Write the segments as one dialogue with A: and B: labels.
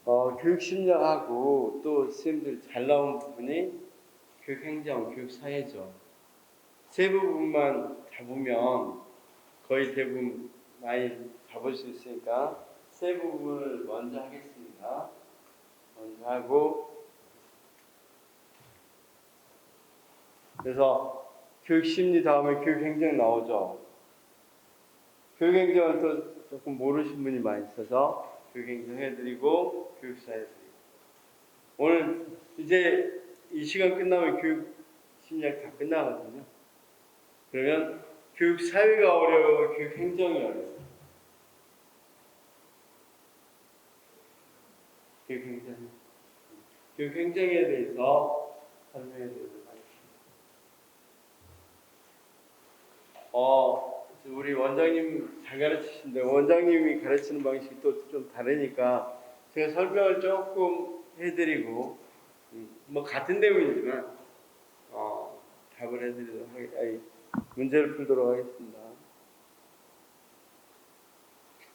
A: 교육심리학하고 또 선생님들 잘 나온 부분이 교육행정, 교육사회죠. 세부 부분만 잡으면 거의 대부분 많이 잡을 수 있으니까 세부 부분을 먼저 하겠습니다. 먼저 하고, 그래서 교육심리 다음에 교육행정 나오죠. 교육행정은 또 조금 모르신 분이 많이 있어서 교육행정 해드리고 교육사 해드리고, 오늘 이제 이 시간 끝나면 교육심리학 다 끝나거든요. 그러면 교육사회가 어려워요, 교육행정이 어려워요? 교육행정에 대해서 설명해 드리도록 하겠습니다. 우리 원장님 잘 가르치시는데 원장님이 가르치는 방식이 또 좀 다르니까 제가 설명을 조금 해드리고, 뭐 같은 내용이지만 답을 해드리도록 하겠습니다. 문제를 풀도록 하겠습니다.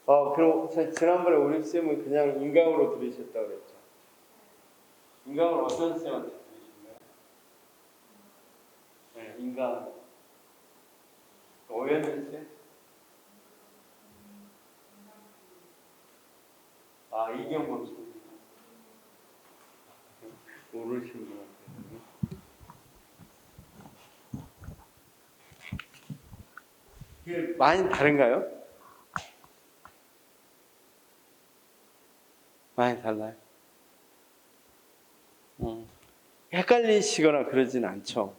A: 그럼 지난번에 우리 쌤은 그냥 인강으로 들으셨다고 그랬죠? 인강을 어떤 쌤한테 들으신 거예요? 네, 인강. 오현준 쌤? 이경범 쌤. 모르시는 분 같아요. 이게 많이 다른가요? 많이 달라요? 헷갈리시거나 그러진 않죠?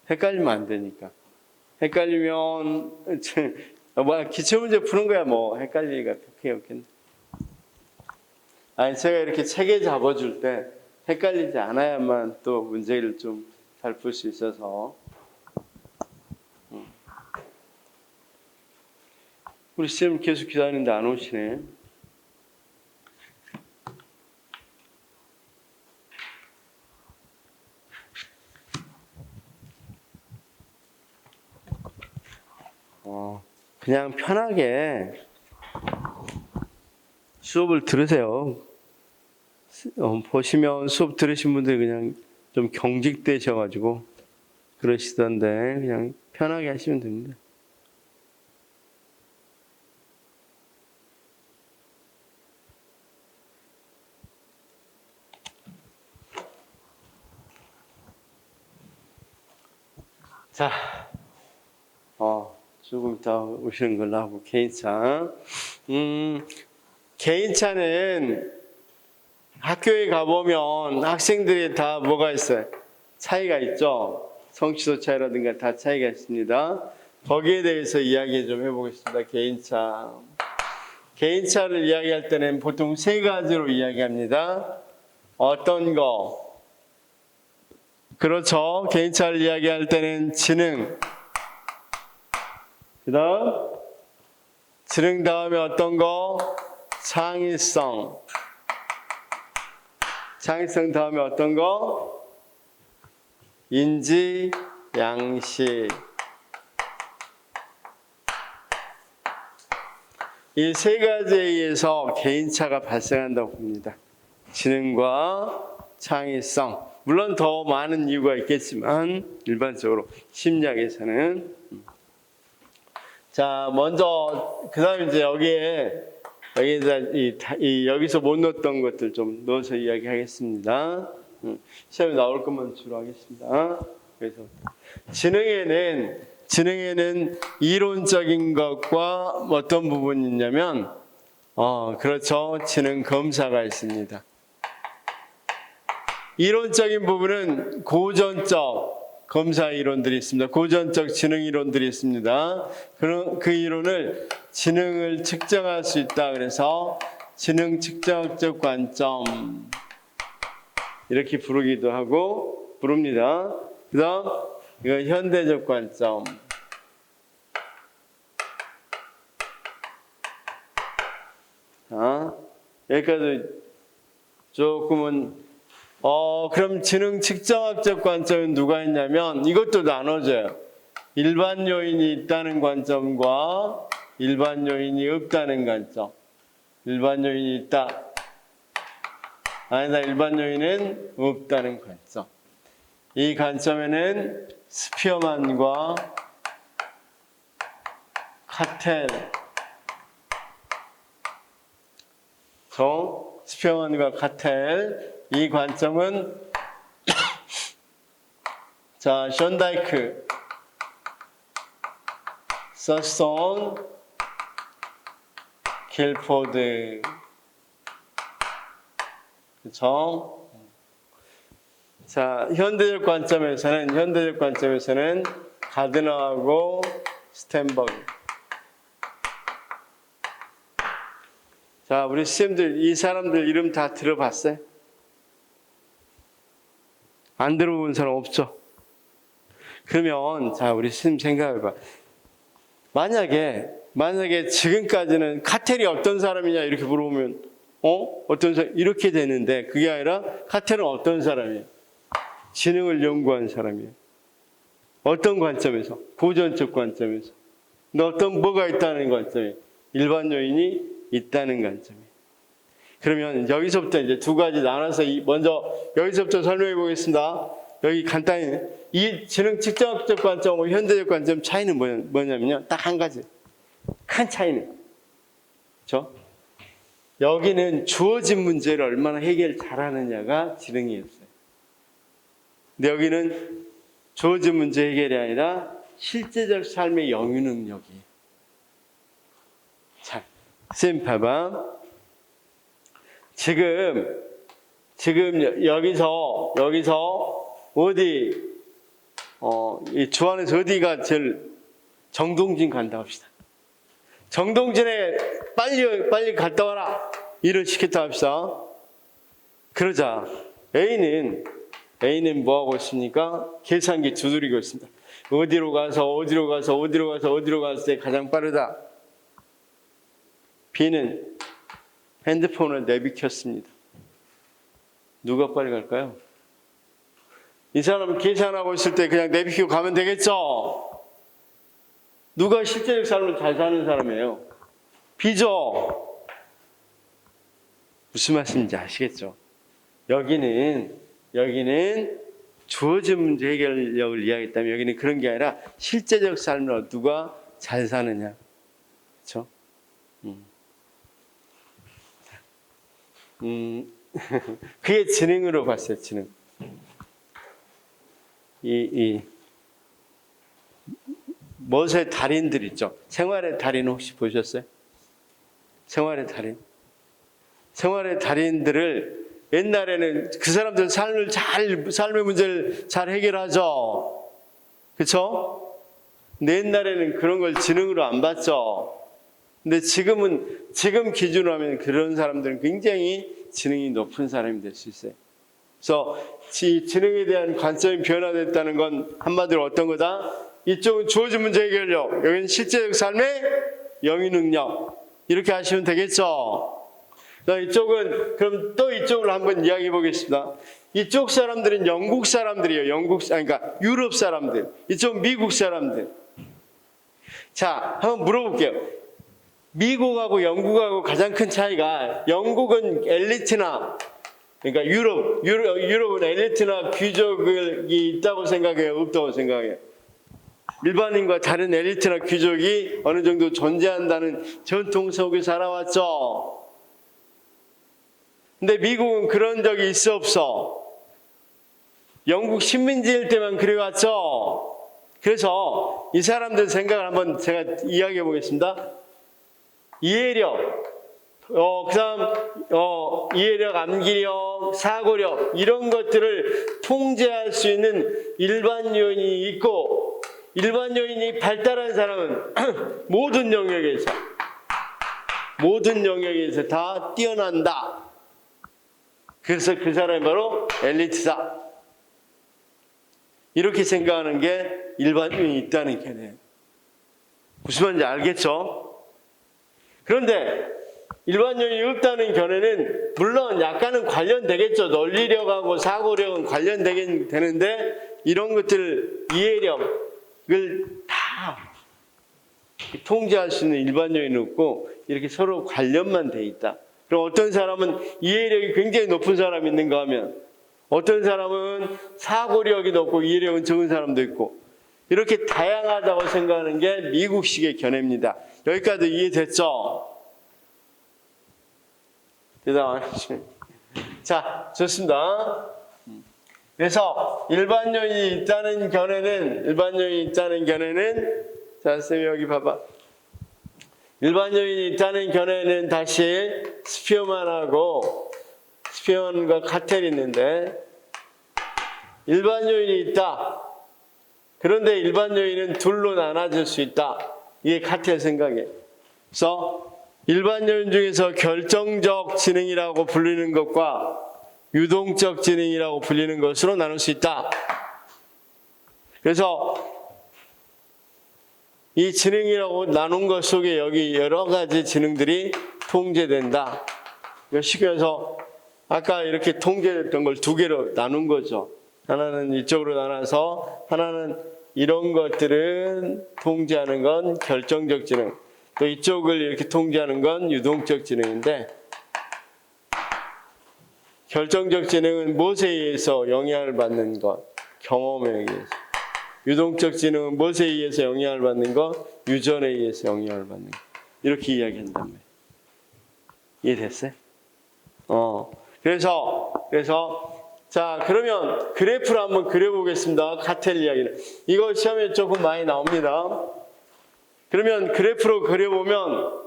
A: 헷갈리면 안 되니까. 헷갈리면 기출문제 푸는 거야 뭐 헷갈리기가 크게 없겠네. 제가 이렇게 책에 잡아줄 때 헷갈리지 않아야만 또 문제를 좀 잘 풀 수 있어서. 우리 쌤 계속 기다리는데 안 오시네. 그냥 편하게 수업을 들으세요. 보시면 수업 들으신 분들이 그냥 좀 경직되셔가지고 그러시던데 그냥 편하게 하시면 됩니다. 자, 조금 이따 오시는 걸로 하고 개인차. 개인차는 학교에 가보면 학생들이 다 뭐가 있어요? 차이가 있죠? 성취도 차이라든가 다 차이가 있습니다. 거기에 대해서 이야기 좀 해보겠습니다. 개인차. 개인차를 이야기할 때는 보통 세 가지로 이야기합니다. 어떤 거? 그렇죠. 개인차를 이야기할 때는 지능. 그 다음, 지능 다음에 어떤 거? 창의성. 창의성 다음에 어떤 거? 인지, 양식. 이 세 가지에 의해서 개인차가 발생한다고 봅니다. 지능과 창의성. 물론 더 많은 이유가 있겠지만 일반적으로 심리학에서는. 자, 먼저 그 다음에 이제 여기서 못 넣었던 것들 좀 넣어서 이야기하겠습니다. 시험에 나올 것만 주로 하겠습니다. 그래서 지능에는 이론적인 것과 어떤 부분이 있냐면, 그렇죠. 지능 검사가 있습니다. 이론적인 부분은 고전적 검사 이론들이 있습니다. 고전적 지능 이론들이 있습니다. 그 이론을 지능을 측정할 수 있다. 그래서 지능 측정학적 관점 이렇게 부르기도 하고 부릅니다. 그 다음 이거 현대적 관점. 여기까지 조금은 그럼 지능 측정학적 관점은 누가 있냐면 이것도 나눠져요. 일반 요인이 있다는 관점과 일반 요인이 없다는 관점. 일반 요인이 있다. 아니다. 일반 요인은 없다는 관점. 이 관점에는 스피어만과 카텔, 스피어만과 카텔, 이 관점은 자, 션다이크, 서스톤, 길포드, 그렇죠? 자, 현대적 관점에서는 가드너하고 스탠버그. 자, 우리 스님들 이 사람들 이름 다 들어봤어요? 안 들어본 사람 없죠? 그러면 자, 우리 스님 생각해봐. 만약에 지금까지는 카텔이 어떤 사람이냐 이렇게 물어보면 어떤 사람 이렇게 되는데 그게 아니라 카텔은 어떤 사람이에요? 지능을 연구한 사람이에요. 어떤 관점에서? 고전적 관점에서. 근데 뭐가 있다는 관점이에요? 일반 요인이 있다는 관점이에요. 그러면 여기서부터 이제 두 가지 나눠서 먼저 여기서부터 설명해 보겠습니다. 여기 간단히 이 지능 측정학적 관점하고 현대적 관점 차이는 뭐냐면요. 딱 한 가지. 큰 차이는. 그렇죠? 여기는 주어진 문제를 얼마나 해결 잘하느냐가 지능이었어요. 근데 여기는 주어진 문제 해결이 아니라 실제적 삶의 영유 능력이에요. 자, 쌤 봐봐. 지금 여기서 어디 이 주안에서 어디가 제일 정동진 간다 합시다. 정동진에 빨리 갔다 와라. 일을 시켰다 합시다. 그러자 A는 뭐 하고 있습니까? 계산기 두드리고 있습니다. 어디로 가서 때 가장 빠르다. B는 핸드폰을 내비켰습니다. 누가 빨리 갈까요? 이 사람은 계산하고 있을 때 그냥 내비키고 가면 되겠죠? 누가 실제적 삶을 잘 사는 사람이에요? B죠? 무슨 말씀인지 아시겠죠? 여기는 주어진 문제 해결력을 이야기했다면 여기는 그런 게 아니라 실제적 삶을 누가 잘 사느냐. 그렇죠? 그게 지능으로 봤어요. 지능. 멋의 달인들 있죠. 생활의 달인 혹시 보셨어요? 생활의 달인들을 옛날에는 그 사람들 삶의 문제를 잘 해결하죠. 그렇죠? 근데 옛날에는 그런 걸 지능으로 안 봤죠. 근데 지금 기준으로 하면 그런 사람들은 굉장히 지능이 높은 사람이 될 수 있어요. 그래서 지능에 대한 관점이 변화됐다는 건 한마디로 어떤 거다? 이쪽은 주어진 문제 해결력, 여기는 실제적 삶의 영유 능력. 이렇게 하시면 되겠죠. 이쪽은 그럼 또 이쪽으로 한번 이야기해 보겠습니다. 이쪽 사람들은 영국 사람들이에요. 그러니까 유럽 사람들. 이쪽 미국 사람들. 자, 한번 물어볼게요. 미국하고 영국하고 가장 큰 차이가 영국은 엘리트나 그러니까 유럽은 엘리트나 귀족이 있다고 생각해요? 없다고 생각해요? 일반인과 다른 엘리트나 귀족이 어느 정도 존재한다는 전통 속에 살아왔죠. 근데 미국은 그런 적이 있어 없어? 영국 식민지일 때만 그래왔죠. 그래서 이 사람들 생각을 한번 제가 이야기해 보겠습니다. 이해력, 이해력, 암기력, 사고력 이런 것들을 통제할 수 있는 일반 요인이 있고 일반 요인이 발달한 사람은 모든 영역에서 다 뛰어난다. 그래서 그 사람이 바로 엘리트다. 이렇게 생각하는 게 일반 요인이 있다는 견해예요. 무슨 말인지 알겠죠? 그런데 일반 요인이 없다는 견해는 물론 약간은 관련되겠죠. 논리력하고 사고력은 관련되긴 되는데 이런 것들 이해력을 다 통제할 수 있는 일반 요인은 없고 이렇게 서로 관련만 돼 있다. 그럼 어떤 사람은 이해력이 굉장히 높은 사람이 있는가 하면 어떤 사람은 사고력이 높고 이해력은 적은 사람도 있고 이렇게 다양하다고 생각하는 게 미국식의 견해입니다. 여기까지 이해됐죠? 대단하시네. 자, 좋습니다. 그래서 일반 요인이 있다는 견해는 자, 선생님 여기 봐봐. 일반 요인이 있다는 견해는 다시 스피어만과 카텔이 있는데 일반 요인이 있다. 그런데 일반 요인은 둘로 나눠질 수 있다. 이게 카텔 생각이에요. 그래서 일반 요인 중에서 결정적 지능이라고 불리는 것과 유동적 지능이라고 불리는 것으로 나눌 수 있다. 그래서 이 지능이라고 나눈 것 속에 여기 여러 가지 지능들이 통제된다. 쉽게 해서 아까 이렇게 통제됐던 걸 두 개로 나눈 거죠. 하나는 이쪽으로 나눠서 하나는 이런 것들은 통제하는 건 결정적 지능, 또 이쪽을 이렇게 통제하는 건 유동적 지능인데 결정적 지능은 무엇에 의해서 영향을 받는 것? 경험에 의해서. 유동적 지능은 무엇에 의해서 영향을 받는 것? 유전에 의해서 영향을 받는 것. 이렇게 이야기한단 말이에요. 이해됐어요? 그래서 자, 그러면 그래프를 한번 그려보겠습니다. 카텔 이야기는. 이거 시험에 조금 많이 나옵니다. 그러면 그래프로 그려보면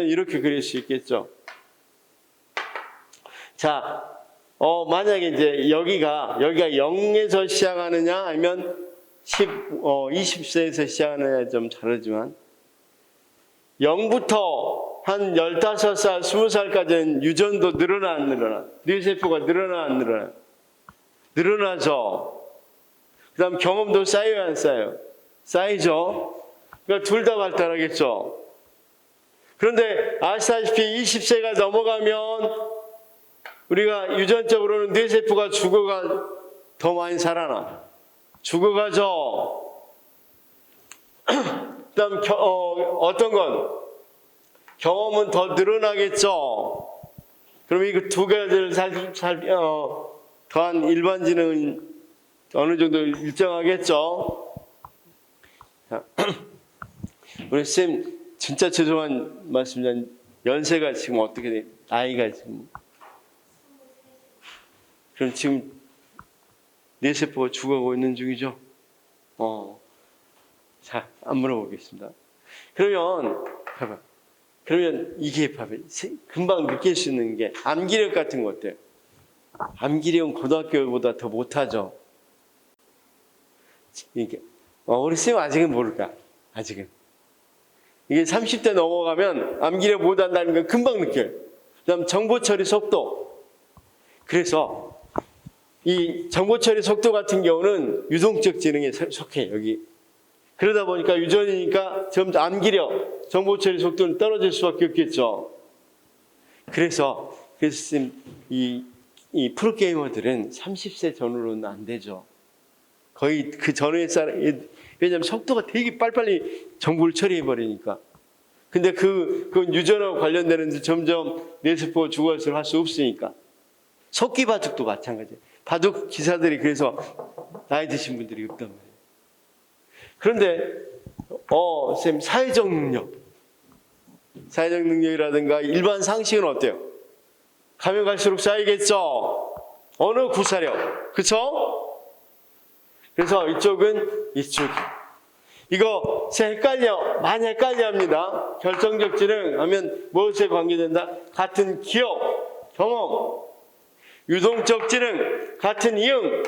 A: 이렇게 그릴 수 있겠죠. 자, 만약에 이제 여기가 0에서 시작하느냐, 아니면 20세에서 시작하느냐 좀 다르지만, 0부터 한 15살, 20살까지는 유전도 늘어나, 안 늘어나? 뇌세포가 늘어나, 안 늘어나? 늘어나죠. 그 다음 경험도 쌓여야 안 쌓여요? 쌓이죠. 그러니까 둘 다 발달하겠죠. 그런데 아시다시피 20세가 넘어가면 우리가 유전적으로는 뇌세포가 죽어가 더 많이 살아나. 죽어가죠. 그 다음 어떤 건? 경험은 더 늘어나겠죠. 그럼 이 두 가지를 더한 일반 지능은 어느 정도 일정하겠죠. 자, 우리 쌤 진짜 죄송한 말씀입니다. 연세가 지금 어떻게 돼? 나이가 지금. 그럼 지금 뇌세포가 죽어가고 있는 중이죠? 자, 안 물어보겠습니다. 그러면 이게 봐봐요. 금방 느낄 수 있는 게 암기력 같은 거 어때요? 암기력은 고등학교보다 더 못하죠? 이게, 우리 쌤 아직은 모를까? 아직은. 이게 30대 넘어가면 암기력 못한다는 건 금방 느껴요. 그 다음 정보 처리 속도. 그래서 이 정보 처리 속도 같은 경우는 유동적 지능에 속해, 여기. 그러다 보니까 유전이니까 점점 암기력, 정보 처리 속도는 떨어질 수밖에 없겠죠. 그래서 이 프로게이머들은 30세 전후로는 안 되죠. 거의 그 전후의 왜냐하면 속도가 되게 빨리빨리 정보를 처리해버리니까. 근데 그건 유전하고 관련되는데 점점 뇌세포가 죽어서 할 수 없으니까. 속기 바둑도 마찬가지예요. 바둑 기사들이 그래서 나이 드신 분들이 없단 말이에요. 그런데 쌤 사회적 능력이라든가 일반 상식은 어때요? 가면 갈수록 쌓이겠죠. 어느 구사력, 그렇죠? 그래서 이쪽은 이거 많이 헷갈려 합니다. 결정적 지능 하면 무엇에 관계된다? 같은 기억, 경험. 유동적 지능, 같은 이응,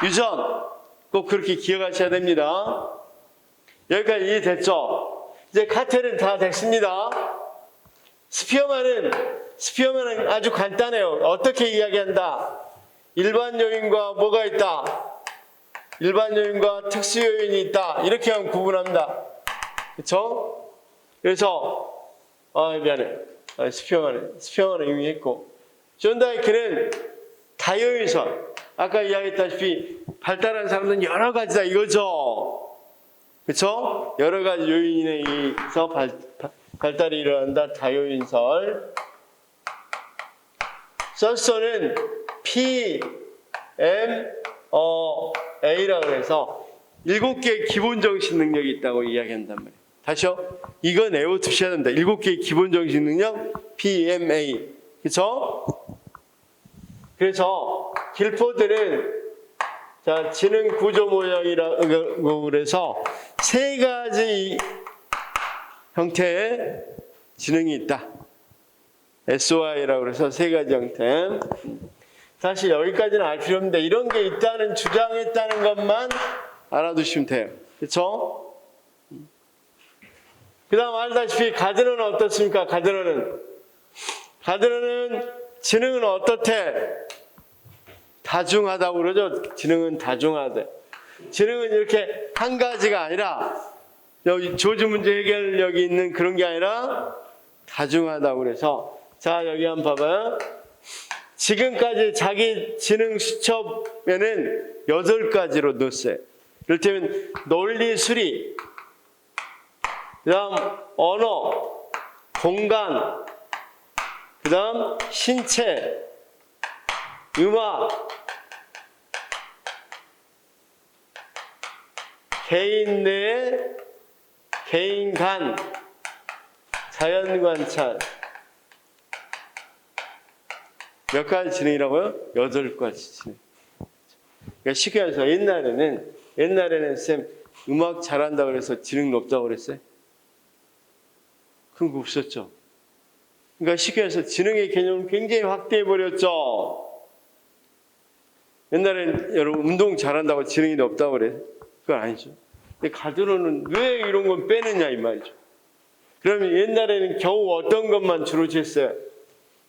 A: 유전. 꼭 그렇게 기억하셔야 됩니다. 여기까지 이해됐죠? 이제 카텔은 다 됐습니다. 스피어만은 아주 간단해요. 어떻게 이야기한다? 일반 요인과 뭐가 있다? 일반 요인과 특수 요인이 있다. 이렇게 하면 구분합니다. 그렇죠? 그래서 미안해. 스피어만은 이미 했고, 존 다이크는 다요인선. 아까 이야기했다시피 발달한 사람들은 여러 가지다 이거죠. 그렇죠? 여러 가지 요인에 의해서 발달이 일어난다. 다요인설. 서스는 P, M, A라고 해서 7개의 기본 정신 능력이 있다고 이야기한단 말이에요. 다시요. 이건 외워두셔야 됩니다. 7개의 기본 정신 능력 P, M, A. 그렇죠? 그래서 길포드는 자, 지능 구조 모형이라고 그래서 3가지 형태의 지능이 있다. SOI라고 그래서 3가지 형태. 사실 여기까지는 알 필요 없는데 이런 게 있다는 주장했다는 것만 알아두시면 돼요. 그렇죠? 그 다음 알다시피 가드너는 어떻습니까? 가드너는 지능은 어떻대? 다중하다고 그러죠. 지능은 다중하대. 지능은 이렇게 한 가지가 아니라 여기 조지 문제 해결력이 있는 그런 게 아니라 다중하다고 그래서 자 여기 한번 봐봐요. 지금까지 자기 지능 수첩에는 8가지로 넣었어요. 이를테면 논리 수리, 그 다음 언어, 공간, 그 다음 신체, 음악, 개인 내, 개인 간, 자연 관찰. 몇 가지 지능이라고요? 8가지 지능. 그러니까 쉽게 말해서 옛날에는 쌤 음악 잘한다고 그래서 지능 높다고 그랬어요? 그런 거 없었죠. 그러니까 쉽게 말해서 지능의 개념을 굉장히 확대해버렸죠. 옛날엔 여러분 운동 잘한다고 지능이 높다고 그래. 그건 아니죠. 근데 가드로는 왜 이런 건 빼느냐 이 말이죠. 그러면 옛날에는 겨우 어떤 것만 주로 쟀어요?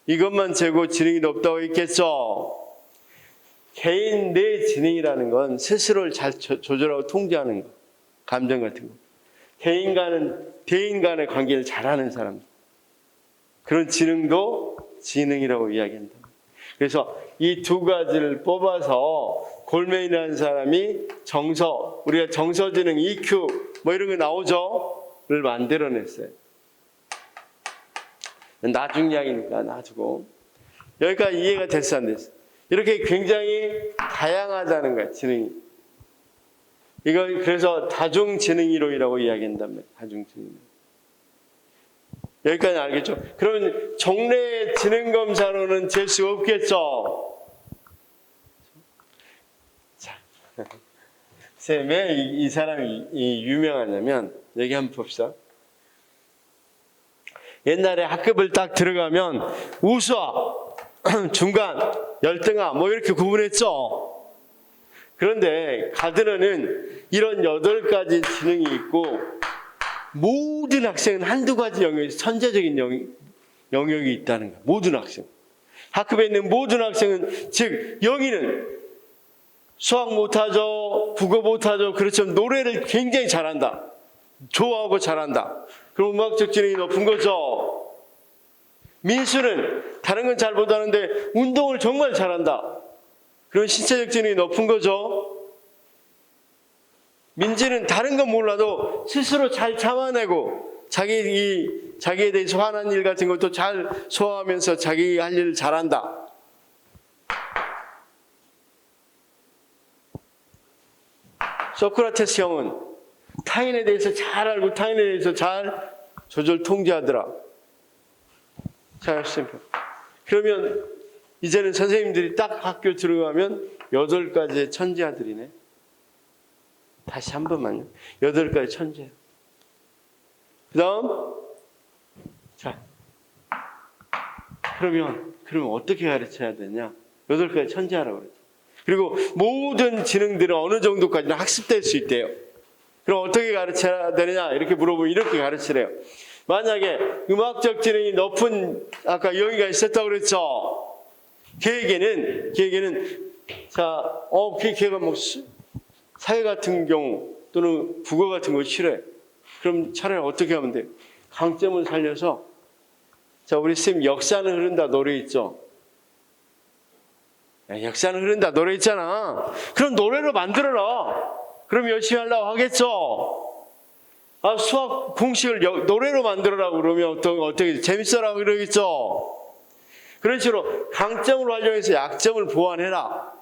A: 이것만 재고 지능이 높다고 했겠죠. 개인 내 지능이라는 건 스스로를 잘 조절하고 통제하는 거. 감정 같은 거. 대인 간의 관계를 잘하는 사람. 그런 지능도 지능이라고 이야기한다. 그래서 이 2가지를 뽑아서 골메인이라는 사람이 우리가 정서지능, EQ 뭐 이런 거 나오죠? 를 만들어냈어요. 나중 이야기니까 놔두고. 여기까지 이해가 됐어 안 됐어? 이렇게 굉장히 다양하다는 거야 지능이. 이걸 그래서 다중지능이론이라고 이야기한단 말이에요. 다중지능. 여기까지 알겠죠? 그러면 종래 지능검사로는 잴 수 없겠죠? 자, 쌤, 왜 이 사람이 유명하냐면 여기 한번 봅시다. 옛날에 학급을 딱 들어가면 우수학, 중간, 열등학 뭐 이렇게 구분했죠? 그런데 가드너는 이런 8가지 지능이 있고 모든 학생은 한두 가지 영역에서 천재적인 영역이 있다는 거야. 모든 학생. 학급에 있는 모든 학생은 즉 영희는 수학 못하죠. 국어 못하죠. 그렇지만 노래를 굉장히 잘한다. 좋아하고 잘한다. 그럼 음악적 지능이 높은 거죠. 민수는 다른 건 잘 못하는데 운동을 정말 잘한다. 그런 신체적 지능이 높은 거죠. 민지는 다른 건 몰라도 스스로 잘 참아내고 자기에 대해서 화난 일 같은 것도 잘 소화하면서 자기 할 일을 잘한다. 소크라테스 형은 타인에 대해서 잘 알고 타인에 대해서 잘 조절 통제하더라. 잘 하시죠. 그러면 이제는 선생님들이 딱 학교 들어가면 8가지의 천재아들이네. 다시 한 번만요. 8가지 천재. 그 다음, 자, 그러면 어떻게 가르쳐야 되냐? 8가지 천재하라고 그러죠. 그리고 모든 지능들은 어느 정도까지는 학습될 수 있대요. 그럼 어떻게 가르쳐야 되느냐? 이렇게 물어보면 이렇게 가르치래요. 만약에 음악적 지능이 높은 아까 영희가 있었다고 그랬죠. 걔에게는 자, 걔가 뭐 사회 같은 경우 또는 국어 같은 거 싫어해. 그럼 차라리 어떻게 하면 돼요? 강점을 살려서 자, 우리 쌤 역사는 흐른다 노래 있죠. 야, 역사는 흐른다 노래 있잖아. 그럼 노래로 만들어라. 그럼 열심히 하려고 하겠죠. 수학 공식을 노래로 만들어라고 그러면 어떻게 재밌어라고 그러겠죠? 그런 식으로 강점을 활용해서 약점을 보완해라.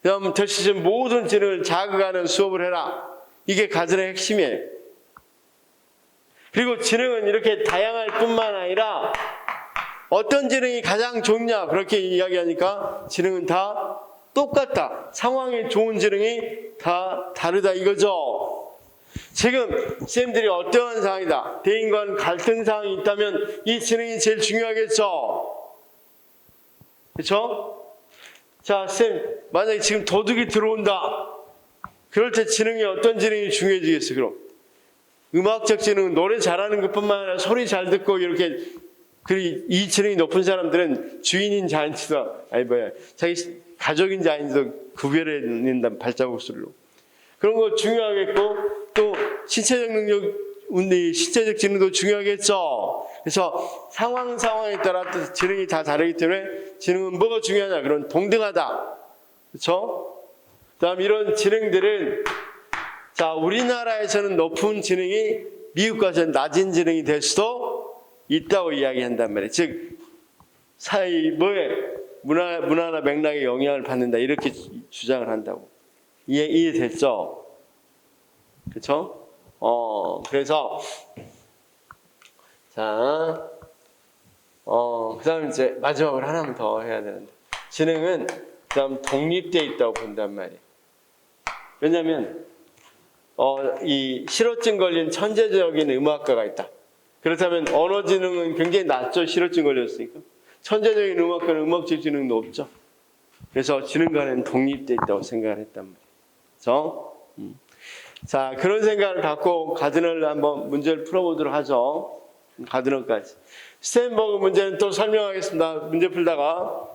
A: 그다음 될 수 있는 모든 지능을 자극하는 수업을 해라. 이게 가전의 핵심이에요. 그리고 지능은 이렇게 다양할 뿐만 아니라 어떤 지능이 가장 좋냐 그렇게 이야기하니까 지능은 다 똑같다. 상황에 좋은 지능이 다 다르다 이거죠. 지금 쌤들이 어떠한 상황이다. 대인 간 갈등 상황이 있다면 이 지능이 제일 중요하겠죠. 그렇죠? 자, 쌤 만약에 지금 도둑이 들어온다. 그럴 때 지능이 어떤 지능이 중요해지겠어요? 그럼 음악적 지능은 노래 잘하는 것뿐만 아니라 소리 잘 듣고 이렇게 그리고 이 지능이 높은 사람들은 주인인지 아닌지도 자기 가족인지 아닌지도 구별해낸다는 발자국 소리로 그런 거 중요하겠고 또 신체적 능력, 신체적 지능도 중요하겠죠. 그래서 상황에 따라 또 지능이 다 다르기 때문에 지능은 뭐가 중요하냐? 그런 동등하다. 그렇죠? 그다음 이런 지능들은 자 우리나라에서는 높은 지능이 미국 가서는 낮은 지능이 될 수도 있다고 이야기한단 말이에요. 즉 사회 문화나 맥락에 영향을 받는다 이렇게 주장을 한다고. 이해됐죠? 그렇죠? 그래서 자, 그다음 이제 마지막으로 하나만 더 해야 되는데 지능은 그다음 독립돼 있다고 본단 말이에요. 왜냐하면 이 실어증 걸린 천재적인 음악가가 있다. 그렇다면 언어 지능은 굉장히 낮죠. 실어증 걸렸으니까. 천재적인 음악가는 음악적 지능도 없죠. 그래서 지능 간에는 독립돼 있다고 생각을 했단 말이에요. 그렇죠? 자, 그런 생각을 갖고 가드너를 한번 문제를 풀어보도록 하죠. 가드너까지. 스탠버그 문제는 또 설명하겠습니다. 문제 풀다가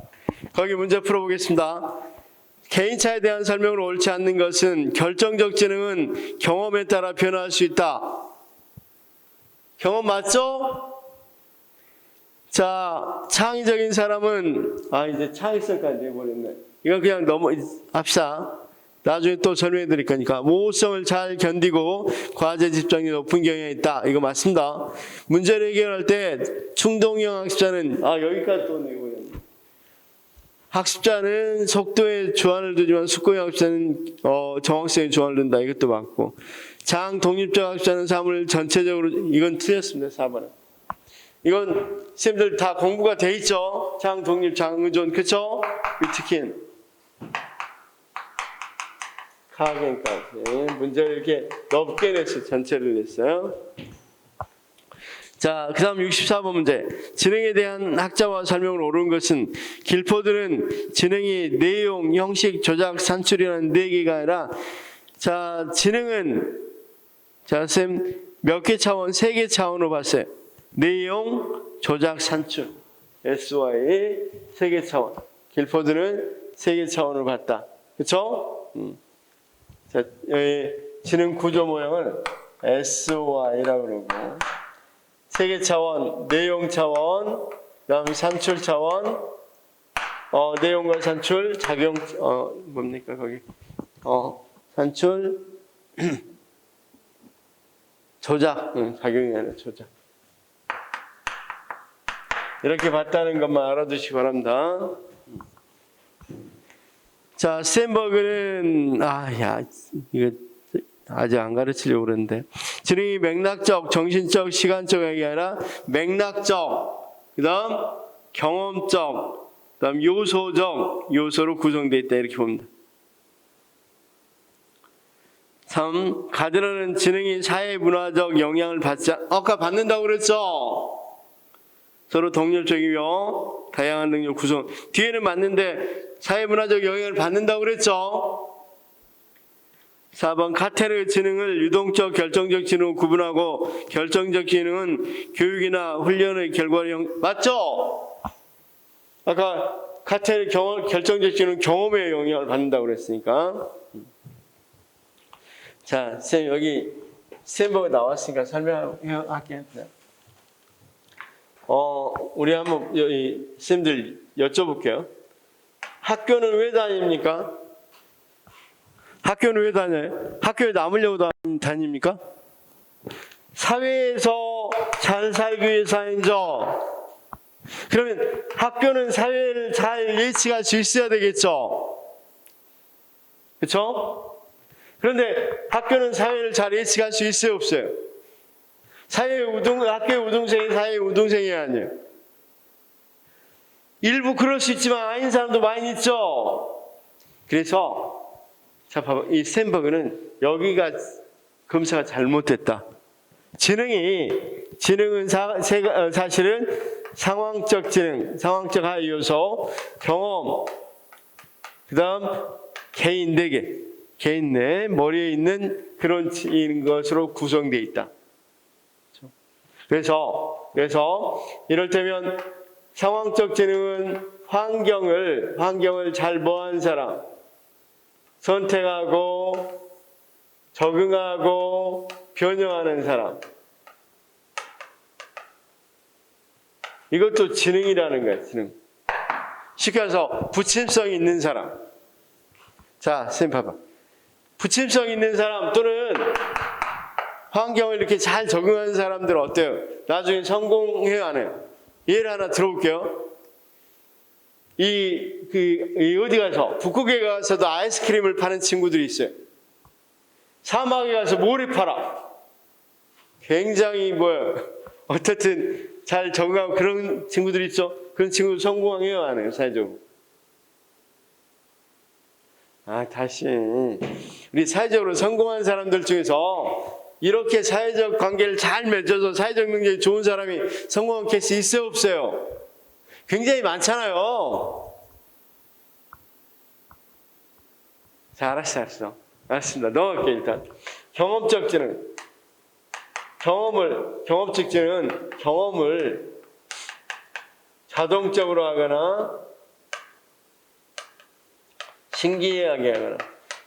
A: 거기 문제 풀어보겠습니다. 개인차에 대한 설명으로 옳지 않는 것은 결정적 지능은 경험에 따라 변화할 수 있다. 경험 맞죠? 자, 창의적인 사람은 이제 창의성까지 해버렸네. 이건 그냥 합시다. 나중에 또 설명해 드릴 거니까. 모호성을 잘 견디고 과제 집중력이 높은 경향이 있다. 이거 맞습니다. 문제를 해결할 때 충동형 학습자는 여기까지 또 내고요. 학습자는 속도에 주안을 두지만 숙고형 학습자는 정확성에 주안을 둔다. 이것도 맞고. 장독립적 학습자는 사물을 전체적으로 이건 틀렸습니다. 4번은. 이건 쌤들 다 공부가 돼 있죠. 장독립, 장의존 그렇죠? 위트킨 카겐까지 문제를 이렇게 넓게 냈어요. 전체를 냈어요. 자, 그 다음 64번 문제. 지능에 대한 학자와 설명을 옳은 것은 길포드는 지능이 내용, 형식, 조작, 산출이라는 4개가 아니라 자, 지능은 자, 쌤 몇 개 차원? 3개 차원으로 봤어요. 내용, 조작, 산출. SY 3개 차원. 길포드는 3개 차원으로 봤다. 그렇죠? 자, 여기 지능 구조 모양을 SY라고 그러고 3개 차원, 내용 차원, 그다음 산출 차원, 내용과 산출, 작용, 뭡니까 거기, 산출, 조작, 작용이 아니라 조작. 이렇게 봤다는 것만 알아두시기 바랍니다. 자, 스탠버그는 이거 아직 안 가르치려고 그러는데 지능이 맥락적, 정신적, 시간적이 아니라 맥락적, 그 다음 경험적, 그 다음 요소로 구성되어 있다 이렇게 봅니다. 3. 가드너는 지능이 사회 문화적 영향을 아까 받는다고 그랬죠? 서로 독립적이며 다양한 능력 구성. 뒤에는 맞는데 사회 문화적 영향을 받는다고 그랬죠? 4번 카테르의 지능을 유동적, 결정적 지능으로 구분하고 결정적 지능은 교육이나 훈련의 결과로 맞죠? 아까 카테르의 결정적 지능은 경험에 영향을 받는다고 그랬으니까. 자, 쌤 여기 스탠버그 나왔으니까 설명할게요. 우리 한번 쌤들 여쭤볼게요. 학교는 왜 다닙니까? 학교는 왜 다녀요? 학교에 남으려고 다닙니까? 사회에서 잘 살기 위해서 아니죠. 그러면 학교는 사회를 잘 예측할 수 있어야 되겠죠. 그렇죠? 그런데 학교는 사회를 잘 예측할 수 있어요, 없어요? 학교의 우등생이 사회의 우등생이 아니에요. 일부 그럴 수 있지만 아닌 사람도 많이 있죠. 그래서 자 봐봐, 이 스탠버그는 여기가 검사가 잘못됐다. 지능은 사실은 상황적 지능, 상황적 하위 요소, 경험, 그다음 개인 내 머리에 있는 그런 것으로 구성되어 있다. 그래서 이럴 때면 상황적 지능은 환경을 잘 뭐한 사람, 선택하고 적응하고 변형하는 사람. 이것도 지능이라는 거예요, 지능. 쉽게 말해서 부침성 있는 사람. 자, 선생님 봐봐. 부침성 있는 사람 또는 환경을 이렇게 잘 적응하는 사람들은 어때요? 나중에 성공해요, 안 해요? 예를 하나 들어볼게요. 어디 가서, 북극에 가서도 아이스크림을 파는 친구들이 있어요. 사막에 가서 모래 팔아. 굉장히 어쨌든 잘 적응하고 그런 친구들이 있죠? 그런 친구들 성공해요, 안 해요? 사회적으로. 다시. 우리 사회적으로 성공한 사람들 중에서 이렇게 사회적 관계를 잘 맺어서 사회적 능력이 좋은 사람이 성공한 케이스 있어요, 없어요? 굉장히 많잖아요. 자, 알았어. 알았습니다. 넘어갈게, 일단. 경험적 지능. 경험적 지능은 경험을 자동적으로 하거나 신기하게 하거나.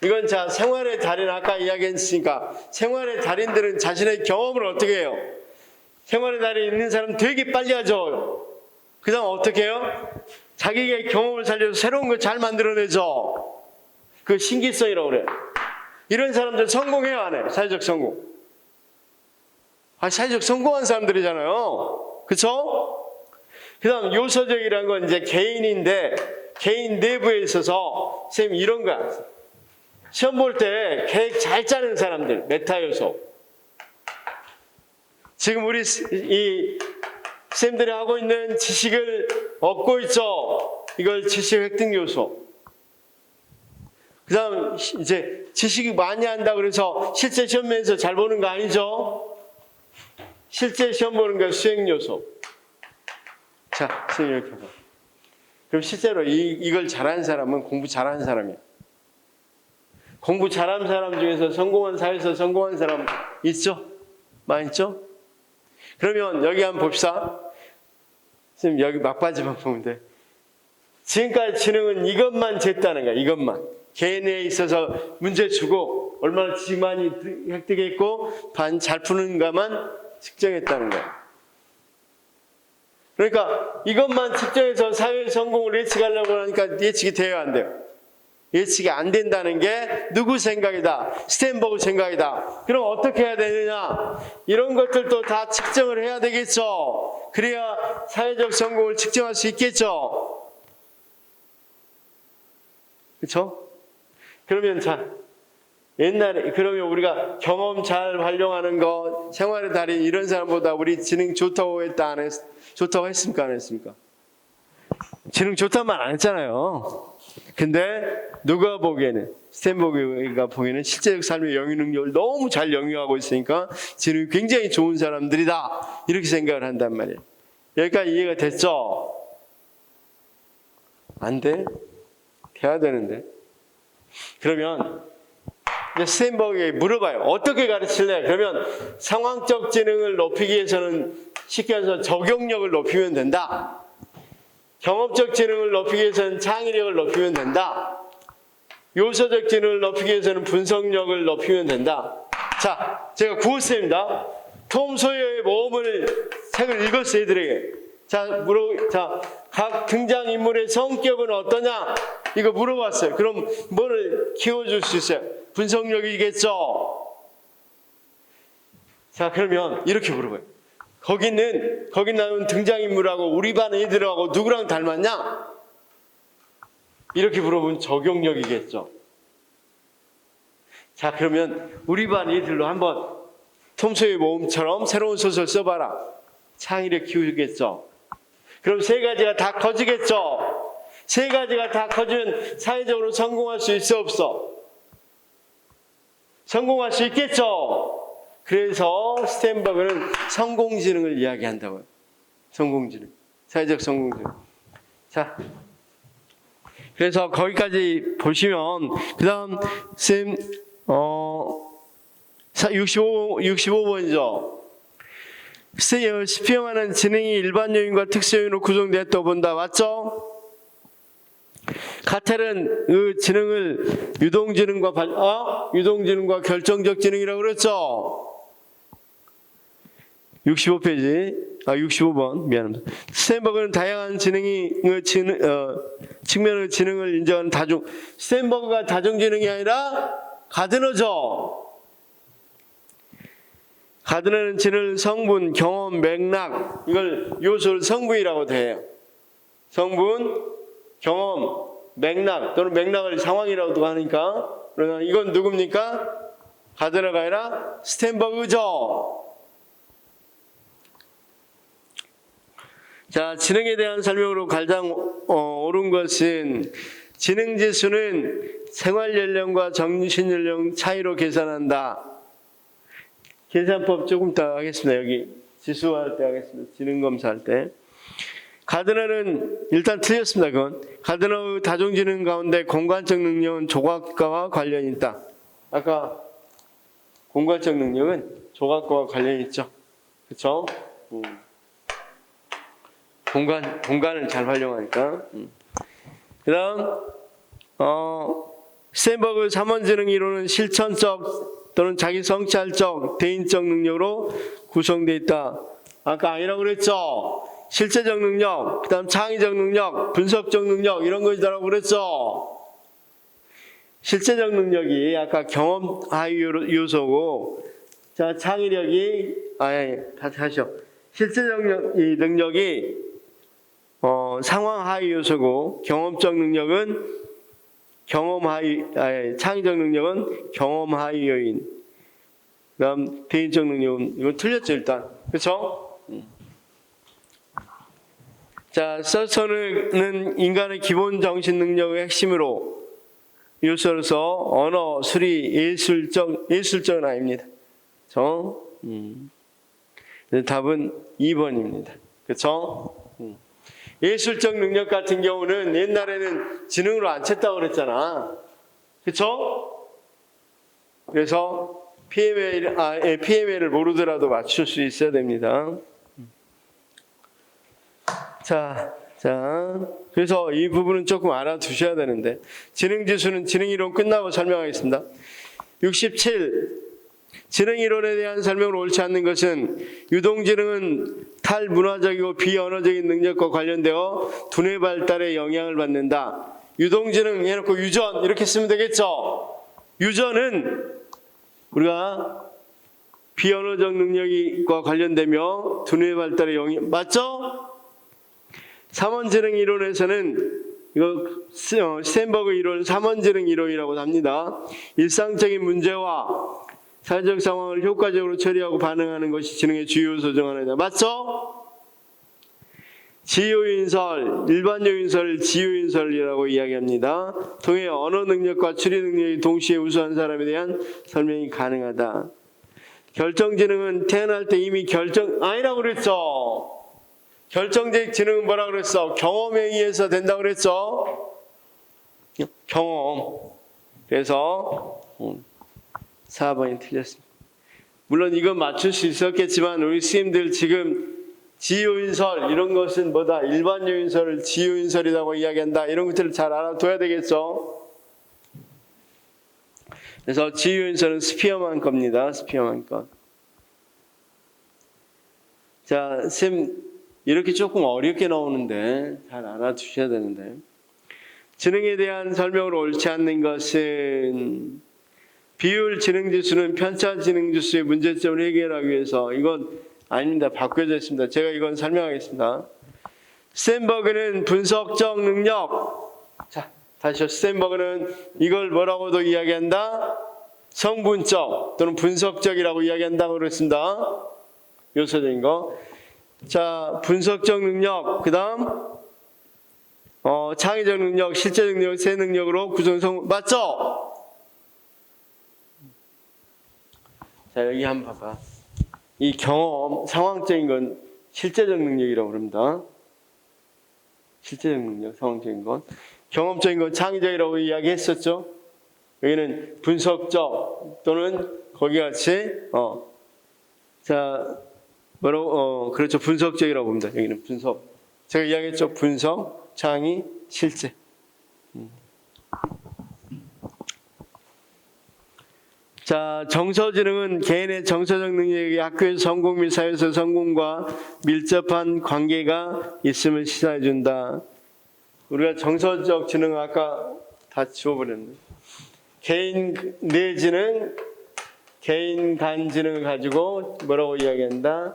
A: 이건 자, 생활의 달인, 아까 이야기했으니까 생활의 달인들은 자신의 경험을 어떻게 해요? 생활의 달인 있는 사람은 되게 빨리 하죠. 그 다음 어떻게 해요? 자기의 경험을 살려서 새로운 걸 잘 만들어내죠. 그 신기성이라고 그래요. 이런 사람들 성공해요, 안 해요? 사회적 성공. 사회적 성공한 사람들이잖아요. 그쵸? 그 다음 요소적이라는 건 이제 개인인데 개인 내부에 있어서 선생님 이런 거야. 시험 볼 때 계획 잘 짜는 사람들, 메타 요소. 지금 우리 쌤들이 하고 있는 지식을 얻고 있죠. 이걸 지식 획득 요소. 그 다음 이제 지식이 많이 한다 그래서 실제 시험에서 잘 보는 거 아니죠? 실제 시험 보는 거 수행 요소. 자, 선생님 이렇게 봐. 그럼 실제로 이걸 잘하는 사람은 공부 잘하는 사람이야. 공부 잘하는 사람 중에서 성공한 사회에서 성공한 사람 있죠? 많이 있죠? 그러면 여기 한번 봅시다. 선생님 여기 막바지만 보면 돼. 지금까지 지능은 이것만 쟀다는 거야. 이것만. 개인에 있어서 문제 주고 얼마나 지식 많이 획득했고 잘 푸는가만 측정했다는 거야. 그러니까 이것만 측정해서 사회 성공을 예측하려고 하니까 예측이 돼야 안 돼요. 예측이 안 된다는 게 누구 생각이다? 스탠버그 생각이다. 그럼 어떻게 해야 되느냐? 이런 것들도 다 측정을 해야 되겠죠. 그래야 사회적 성공을 측정할 수 있겠죠. 그렇죠? 그러면 그러면 우리가 경험 잘 활용하는 거, 생활의 달인 이런 사람보다 우리 지능 좋다고 했다, 좋다고 했습니까? 안 했습니까? 지능 좋다는 말 안 했잖아요. 근데 누가 보기에는, 스탠버그가 보기에는 실제적 삶의 영유 능력을 너무 잘 영유하고 있으니까 지능이 굉장히 좋은 사람들이다. 이렇게 생각을 한단 말이에요. 여기까지 이해가 됐죠? 안 돼? 돼야 되는데. 그러면 스탠버그에게 물어봐요. 어떻게 가르칠래? 그러면 상황적 지능을 높이기 위해서는 쉽게 해서 적용력을 높이면 된다. 경험적 지능을 높이기 위해서는 창의력을 높이면 된다. 요소적 지능을 높이기 위해서는 분석력을 높이면 된다. 자, 제가 구호쌤입니다. 톰 소여의 모험을 책을 읽었어요, 애들에게. 자, 각 등장인물의 성격은 어떠냐? 이거 물어봤어요. 그럼 뭐를 키워줄 수 있어요? 분석력이겠죠. 자, 그러면 이렇게 물어봐요. 거기 나오는 등장인물하고 우리 반 애들하고 누구랑 닮았냐? 이렇게 물어보면 적용력이겠죠. 자, 그러면 우리 반 애들로 한번 톰소의 모험처럼 새로운 소설 써봐라. 창의력 키우겠죠. 그럼 세 가지가 다 커지겠죠. 세 가지가 다 커지면 사회적으로 성공할 수 있어 없어? 성공할 수 있겠죠. 그래서 스탠버그는 성공지능을 이야기한다고요. 성공지능, 사회적 성공지능. 자, 그래서 거기까지 보시면 그다음 쌤 65번이죠. 스피어만은 지능이 일반 요인과 특수 요인으로 구성되었다고 본다. 맞죠? 카텔은 그 지능을 유동지능과 결정적 지능이라고 그랬죠. 65번 미안합니다. 스탠버그는 다양한 측면의 지능을 인정하는 스탠버그가 다중지능이 아니라 가드너죠. 가드너는 지능, 성분, 경험, 맥락 이걸 요소를 성분이라고 해요. 성분, 경험, 맥락 또는 맥락을 상황이라고도 하니까 그러나 이건 누굽니까? 가드너가 아니라 스탠버그죠. 자, 지능에 대한 설명으로 가장 옳은 것은 지능지수는 생활연령과 정신연령 차이로 계산한다. 계산법 조금 더 하겠습니다. 여기 지수할 때 하겠습니다. 지능검사할 때. 가드너는 일단 틀렸습니다. 그건. 가드너의 다중지능 가운데 공간적 능력은 조각과와 관련이 있다. 아까 공간적 능력은 조각과와 관련이 있죠. 그렇죠? 공간을 잘 활용하니까. 그 다음 스탠버그 3원 지능 이론은 실천적 또는 자기 성찰적, 대인적 능력으로 구성되어 있다. 아까 아니라고 그랬죠? 실제적 능력, 그 다음 창의적 능력, 분석적 능력 이런 거이라고 그랬죠? 실제적 능력이 아까 경험 하위 요소고, 자, 창의력이, 다시 하시오. 실제적 능력이 상황 하위 요소고, 경험적 능력은 창의적 능력은 경험 하위 요인. 그다음 대인적 능력은 이건 틀렸죠 일단. 그렇죠? 자, 서서는 인간의 기본 정신 능력의 핵심으로 요소로서 언어, 수리, 예술적은 아닙니다. 그렇죠? 답은 2번입니다. 그렇죠? 예술적 능력 같은 경우는 옛날에는 지능으로 안 챘다고 그랬잖아. 그쵸? 그래서 PMA를 모르더라도 맞출 수 있어야 됩니다. 자, 그래서 이 부분은 조금 알아두셔야 되는데, 지능지수는 지능이론 끝나고 설명하겠습니다. 67. 지능이론에 대한 설명을 옳지 않는 것은 유동지능은 탈문화적이고 비언어적인 능력과 관련되어 두뇌 발달에 영향을 받는다. 유동지능 해놓고 유전 이렇게 쓰면 되겠죠. 유전은 우리가 비언어적 능력과 관련되며 두뇌 발달에 영향 맞죠? 3원 지능 이론에서는 이거 스탠버그 이론 3원 지능 이론이라고 합니다. 일상적인 문제와 사회적 상황을 효과적으로 처리하고 반응하는 것이 지능의 주요 요소 중 하나이다. 맞죠? 지효인설, 일반 요인설, 지효인설이라고 이야기합니다. 통해 언어 능력과 추리 능력이 동시에 우수한 사람에 대한 설명이 가능하다. 결정지능은 태어날 때 이미 아니라고 그랬죠. 결정적 지능은 뭐라고 그랬어? 경험에 의해서 된다고 그랬죠. 경험. 그래서 4번이 틀렸습니다. 물론 이건 맞출 수 있었겠지만 우리 스님들 지금 지효인설 이런 것은 뭐다? 일반 요인설을 지효인설이라고 이야기한다. 이런 것들을 잘 알아둬야 되겠죠. 그래서 지효인설은 스피어만 겁니다. 스피어만 것. 자, 쌤 이렇게 조금 어렵게 나오는데 잘 알아두셔야 되는데, 지능에 대한 설명을 옳지 않는 것은 비율 지능 지수는 편차 지능 지수의 문제점을 해결하기 위해서 이건 아닙니다. 바뀌어져 있습니다. 제가 이건 설명하겠습니다. 스탠버그는 분석적 능력. 자, 다시요. 스탠버그는 이걸 뭐라고도 이야기한다? 성분적 또는 분석적이라고 이야기한다고 그랬습니다. 요소적인 거. 자, 분석적 능력. 그 다음 창의적 능력, 실제 능력, 세 능력으로 구성성 맞죠? 자, 여기 한번 봐봐. 이 경험, 상황적인 건 실제적 능력이라고 그럽니다. 실제적 능력, 상황적인 건. 경험적인 건 창의적이라고 이야기했었죠. 여기는 분석적 또는 거기 같이 자, 뭐라고 그렇죠. 분석적이라고 봅니다. 여기는 분석. 제가 이야기했죠. 분석, 창의, 실제. 자, 정서지능은 개인의 정서적 능력이 학교에서 성공 및 사회에서 성공과 밀접한 관계가 있음을 시사해 준다. 우리가 정서적 지능 아까 다 지워버렸네. 개인 내 지능, 개인 간 지능을 가지고 뭐라고 이야기한다?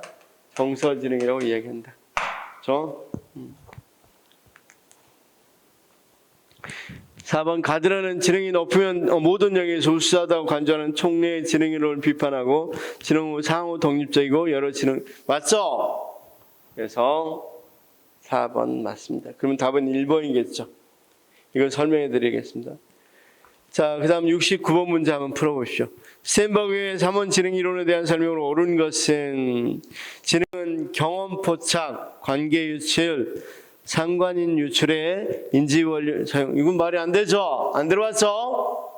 A: 정서 지능이라고 이야기한다. 그렇죠? 4번 가드라는 지능이 높으면 모든 영역에서 우수하다고 간주하는 총례의 지능 이론을 비판하고 지능은 상호 독립적이고 여러 지능 맞죠? 그래서 4번 맞습니다. 그러면 답은 1번이겠죠. 이걸 설명해 드리겠습니다. 자, 그 다음 69번 문제 한번 풀어보시죠. 스탠버그의 3원 지능 이론에 대한 설명으로 옳은 것은 지능은 경험 포착, 관계 유출, 상관인 유출의 인지원리 사용. 이건 말이 안 되죠? 안 들어왔죠?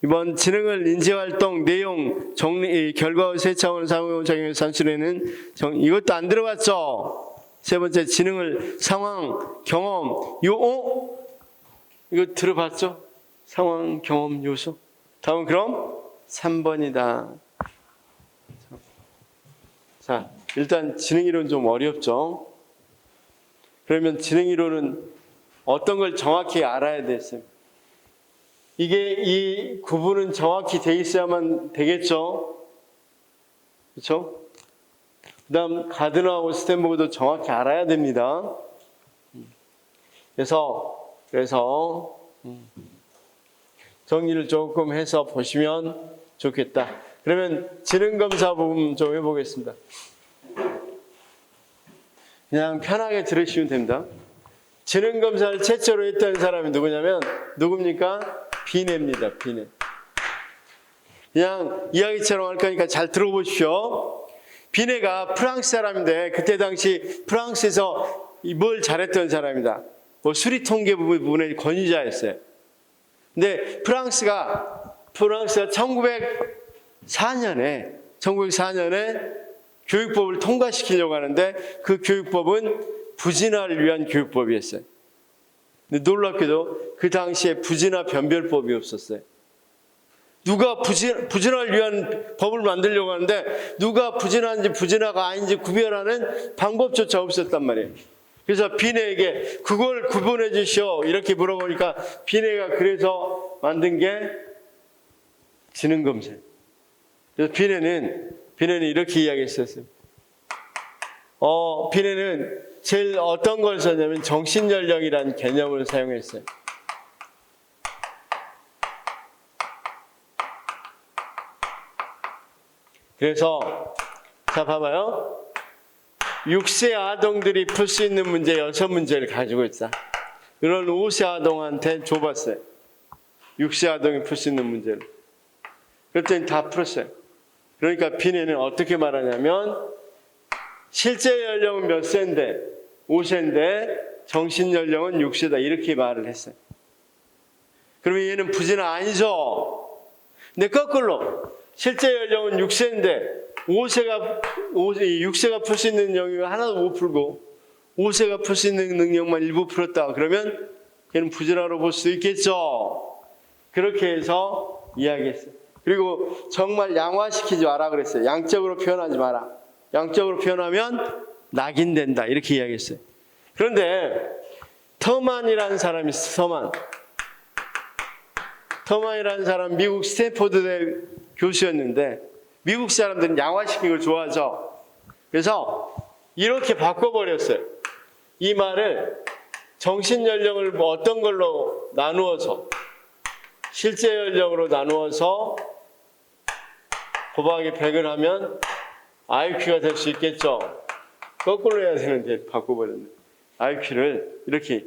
A: 이번 지능을 인지활동, 내용, 정리, 결과의 세 차원 상호작용의 산술에는 이것도 안 들어갔죠? 세 번째 지능을 상황, 경험, 이거 들어봤죠? 상황, 경험, 요소. 다음은 그럼 3번이다. 자, 일단 지능이론 좀 어렵죠? 그러면 지능이론은 어떤 걸 정확히 알아야 됐어요? 이게 이 구분은 정확히 돼 있어야만 되겠죠? 그렇죠? 그 다음 가드너하고 스탠버그도 정확히 알아야 됩니다. 그래서 정리를 조금 해서 보시면 좋겠다. 그러면 지능검사 부분 좀 해보겠습니다. 그냥 편하게 들으시면 됩니다. 지능검사를 최초로 했던 사람이 누구냐면 누굽니까? 비네입니다. 비네. 그냥 이야기처럼 할 거니까 잘 들어보십시오. 비네가 프랑스 사람인데 그때 당시 프랑스에서 뭘 잘했던 사람이다. 뭐 수리 통계 부분의 권위자였어요. 근데 프랑스가 1904년에 교육법을 통과시키려고 하는데 그 교육법은 부진화를 위한 교육법이었어요. 근데 놀랍게도 그 당시에 부진화 변별법이 없었어요. 누가 부진화를 위한 법을 만들려고 하는데 누가 부진화인지 부진화가 아닌지 구별하는 방법조차 없었단 말이에요. 그래서 비네에게 그걸 구분해 주시오 이렇게 물어보니까 비네가 그래서 만든 게 지능검사. 그래서 비네는 이렇게 이야기했었어요. 비네는 제일 어떤 걸 썼냐면 정신연령이라는 개념을 사용했어요. 그래서 자 봐봐요. 6세 아동들이 풀 수 있는 문제 6문제를 가지고 있다. 이런 5세 아동한테 줘봤어요. 6세 아동이 풀 수 있는 문제를. 그랬더니 다 풀었어요. 그러니까 비네는 어떻게 말하냐면 실제 연령은 몇 세인데 5세인데 정신 연령은 6세다 이렇게 말을 했어요. 그러면 얘는 부진화 아니죠. 근데 거꾸로 실제 연령은 6세인데 6세가 풀 수 있는 영역을 하나도 못 풀고 5세가 풀 수 있는 능력만 일부 풀었다. 그러면 걔는 부진화로 볼 수 있겠죠. 그렇게 해서 이야기했어요. 그리고 정말 양화시키지 마라 그랬어요. 양적으로 표현하지 마라. 양적으로 표현하면 낙인된다. 이렇게 이야기했어요. 그런데 터만이라는 사람이 있어요. 터만이라는 사람 미국 스탠포드대 교수였는데 미국 사람들은 양화시키는 걸 좋아하죠. 그래서 이렇게 바꿔버렸어요. 이 말을 정신연령을 뭐 어떤 걸로 나누어서 실제 연령으로 나누어서 곱하기 100을 하면 IQ가 될 수 있겠죠. 거꾸로 해야 되는데 바꿔버렸네. IQ를 이렇게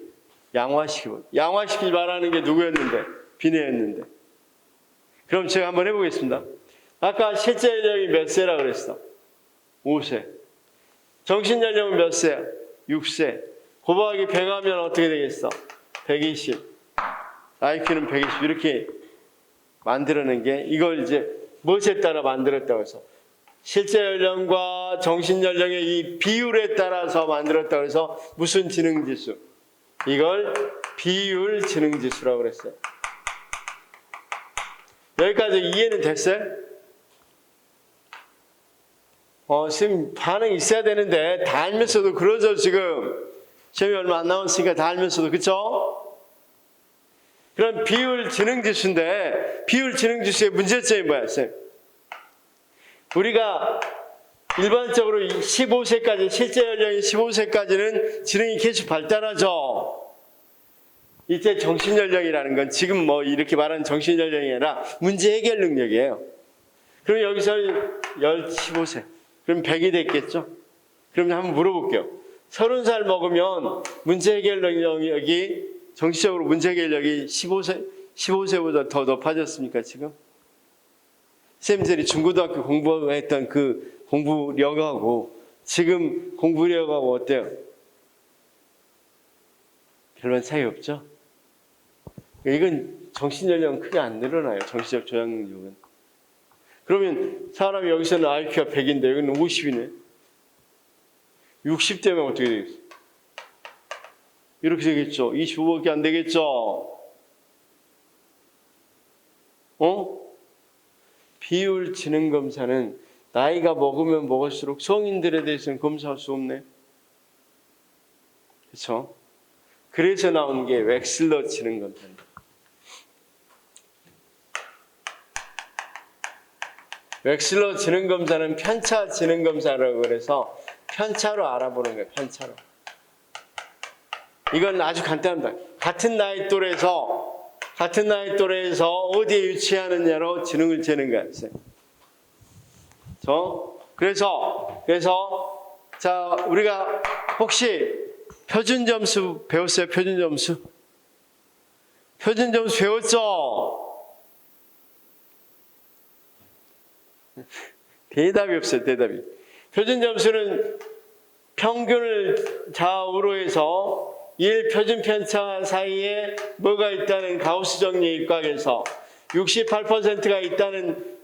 A: 양화시키지 말라는 게 누구였는데? 비네였는데. 그럼 제가 한번 해보겠습니다. 아까 실제 연령이 몇 세라 그랬어? 5세. 정신연령은 몇 세야? 6세. 곱하기 100 하면 어떻게 되겠어? 120. IQ는 120. 이렇게 만들어낸 게 이걸 이제 무엇에 따라 만들었다고 해서 실제 연령과 정신연령의 이 비율에 따라서 만들었다고 해서 무슨 지능지수? 이걸 비율 지능지수라고 그랬어요. 여기까지 이해는 됐어요? 지금 반응이 있어야 되는데 다 알면서도 그러죠. 지금 시험이 얼마 안 남았으니까 다 알면서도. 그렇죠? 그럼 비율 지능지수인데 비율 지능지수의 문제점이 뭐야? 쌤? 우리가 일반적으로 15세까지 실제 연령이 15세까지는 지능이 계속 발달하죠. 이때 정신연령이라는 건 지금 뭐 이렇게 말하는 정신연령이 아니라 문제 해결 능력이에요. 그럼 여기서 15세 그럼 100이 됐겠죠? 그럼 한번 물어볼게요. 30살 먹으면 문제 해결 능력이 정신적으로 문제 해결력이 15세보다 더 높아졌습니까 지금? 쌤들이 중고등학교 공부했던 그 공부력하고 지금 공부력하고 어때요? 별반 차이 없죠? 이건 정신연령은 크게 안 늘어나요. 정신적 조작 능력은. 그러면 사람이 여기서는 IQ가 100인데 여기는 50이네. 60대면 어떻게 되겠어? 이렇게 되겠죠. 25밖에 안 되겠죠. 비율 지능 검사는 나이가 먹으면 먹을수록 성인들에 대해서는 검사할 수 없네. 그렇죠? 그래서 나온 게 웩슬러 지능 검사입니다. 웩슬러 지능 검사는 편차 지능 검사라고 그래서 편차로 알아보는 거예요. 편차로. 이건 아주 간단합니다. 같은 나이 또래에서 어디에 위치하느냐로 지능을 재는 거예요. 그래서 자 우리가 혹시 표준 점수 배웠어요? 표준 점수 배웠죠? 대답이 없어요. 대답이. 표준 점수는 평균을 좌우로 해서 1표준 편차 사이에 뭐가 있다는 가우스 정리 입각에서 68%가 있다는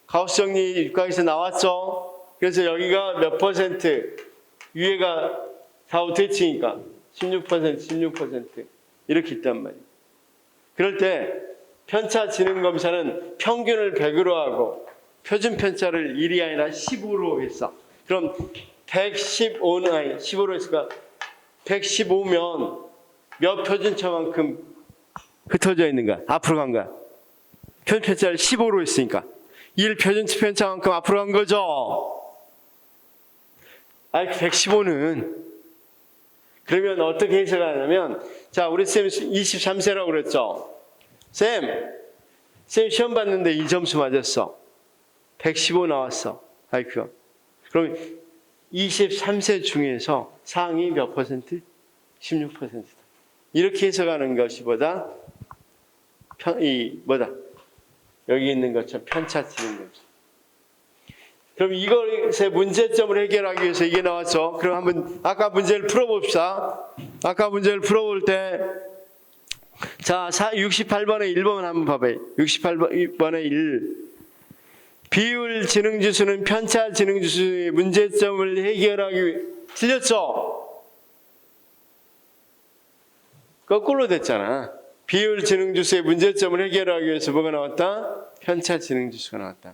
A: 가우스 정리 입각에서 나왔죠. 그래서 여기가 몇 퍼센트, 위에가 좌우 대칭이니까 16% 이렇게 있단 말이에요. 그럴 때 편차 지능 검사는 평균을 100으로 하고 표준 편차를 1이 아니라 10으로 했어. 그럼 115는 아니 10으로 했으니까 115면 몇 표준차만큼 흩어져 있는가? 앞으로 간 거야. 표준 편차를 15로 했으니까 1 표준 편차만큼 앞으로 간 거죠. 115는 그러면 어떻게 해석하냐면 자 우리 쌤 23세라고 그랬죠. 쌤 시험 봤는데 이 점수 맞았어. 115 나왔어. IQ가. 그럼 23세 중에서 상위 몇 퍼센트? 16%다. 이렇게 해석하는 것이 여기 있는 것처럼 편차 치는 거죠. 그럼 이것의 문제점을 해결하기 위해서 이게 나왔죠. 그럼 한번 아까 문제를 풀어봅시다. 아까 문제를 풀어볼 때 자 68번에 1번 한번 봐봐요. 68번에 1 비율 지능지수는 편차 지능지수의 문제점을 해결하기 위해 틀렸죠? 거꾸로 됐잖아. 비율 지능지수의 문제점을 해결하기 위해서 뭐가 나왔다? 편차 지능지수가 나왔다.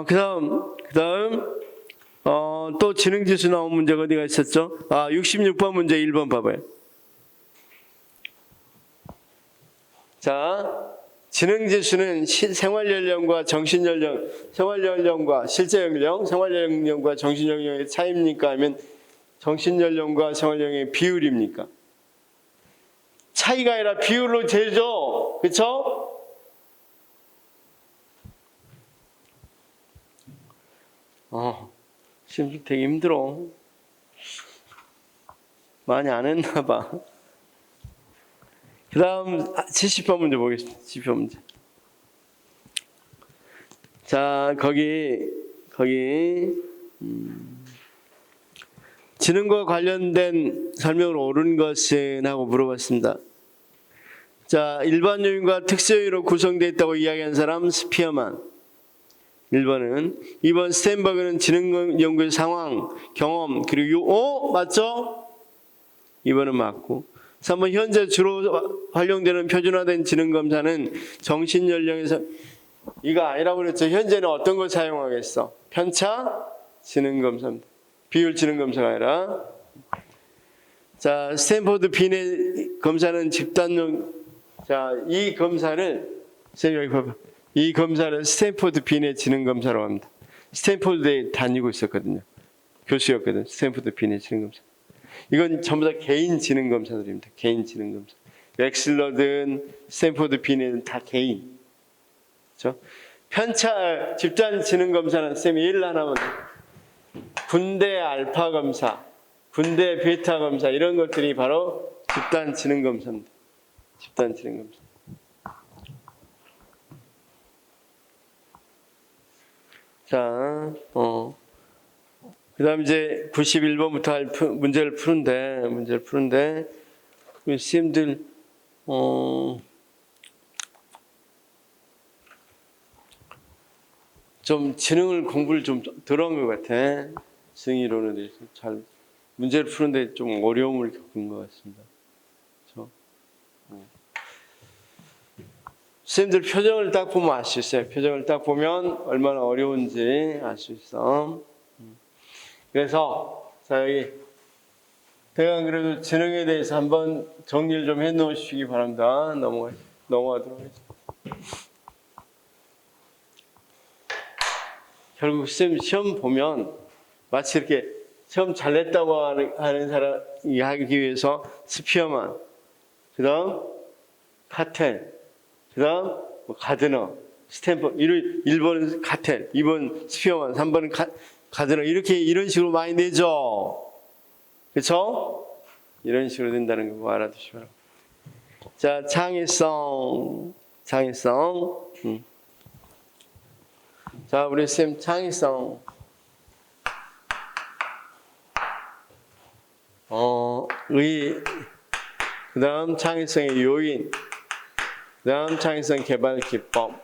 A: 그다음 또 지능지수 나온 문제가 어디가 있었죠? 66번 문제 1번 봐봐요. 자, 지능지수는 생활연령과 정신연령, 생활연령과 실제연령, 생활연령과 정신연령의 차이입니까? 아니면 정신연령과 생활연령의 비율입니까? 차이가 아니라 비율로 재죠. 그렇죠? 지금 되게 힘들어. 많이 안 했나 봐. 그 다음 70번 문제 보겠습니다. 70번 문제. 자, 거기 지능과 관련된 설명을 옳은 것은 하고 물어봤습니다. 자, 일반 요인과 특수 요인으로 구성되어 있다고 이야기한 사람 스피어만. 1번은. 2번 스탠버그는 지능 연구의 상황, 경험, 그리고 맞죠? 2번은 맞고. 3번 현재 주로 활용되는 표준화된 지능검사는 정신연령에서 이거 아니라고 그랬죠. 현재는 어떤 걸 사용하겠어? 편차 지능검사입니다. 비율 지능검사가 아니라. 자, 스탠포드 비넷 검사는 집단용. 자, 이 검사를 여기 봐봐. 이 검사를 스탠포드 비넷 지능검사라고 합니다. 스탠포드에 다니고 있었거든요. 교수였거든. 스탠포드 비넷 지능검사. 이건 전부 다 개인 지능검사들입니다. 개인 지능검사. 웩슬러든 스탠포드 비넷은 다 개인. 그렇죠? 편차 집단 지능검사는 쌤이 예를 하나만 군대 알파 검사, 군대 베타 검사 이런 것들이 바로 집단 지능검사입니다. 집단 지능검사. 자, 그 다음 이제 91번부터 할 문제를 푸는데, 선생님들, 좀 지능을 공부를 좀 덜 한 것 같아. 지능이론에 대해서 잘, 문제를 푸는데 좀 어려움을 겪은 것 같습니다. 그렇죠? 선생님들 표정을 딱 보면 알 수 있어요. 표정을 딱 보면 얼마나 어려운지 알 수 있어. 그래서 자 여기 제가 그래도 지능에 대해서 한번 정리를 좀 해놓으시기 바랍니다. 넘어가도록 하겠습니다. 결국 시험 보면 마치 이렇게 시험 잘 냈다고 하는 사람이 하기 위해서 스피어만, 그 다음 카텔, 그 다음 가드너, 스탠퍼드, 1번은 카텔, 2번 스피어만, 3번은 가드너 이런 식으로 많이 내죠. 그렇죠? 이런 식으로 된다는 거 알아두시기 바랍니다. 자, 창의성. 자, 우리 쌤 창의성. 그 다음 창의성의 요인. 그 다음 창의성 개발 기법.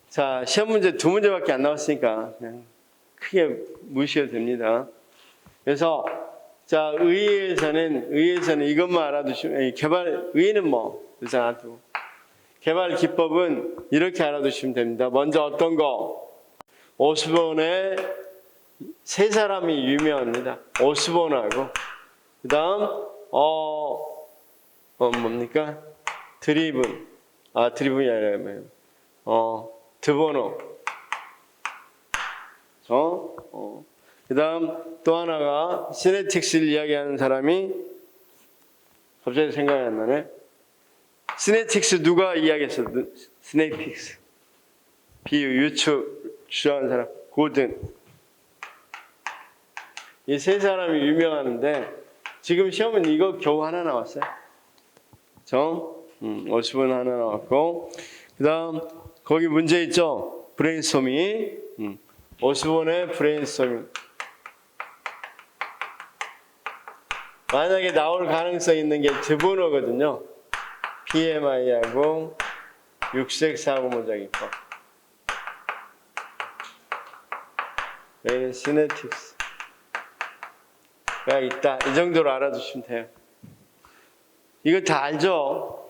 A: 자, 시험 문제 2문제밖에 안 나왔으니까 그냥 크게 무시해도 됩니다. 그래서 자, 의의에서는 이것만 알아두시면, 의의는 그래서 놔두고. 개발 기법은 이렇게 알아두시면 됩니다. 먼저 어떤 거? 오스본의 세 사람이 유명합니다. 오스본하고, 그 다음, 뭡니까? 드리븐이 아니라, 드보노. 그 다음 또 하나가 시네틱스를 이야기하는 사람이 갑자기 생각이 안 나네. 시네틱스 누가 이야기했어? 시네틱스. 비유, 유추, 주장하는 사람. 고든. 이 세 사람이 유명하는데 지금 시험은 이거 겨우 하나 나왔어요. 오스본 하나 나왔고, 그 다음 거기 문제 있죠? 브레인스토밍이. 오스본의 브레인스토밍. 만약에 나올 가능성 있는 게 드보노거든요. PMI하고 육색 사고 모자기법. 여기는 시네틱스가 있다. 이 정도로 알아두시면 돼요. 이거 다 알죠?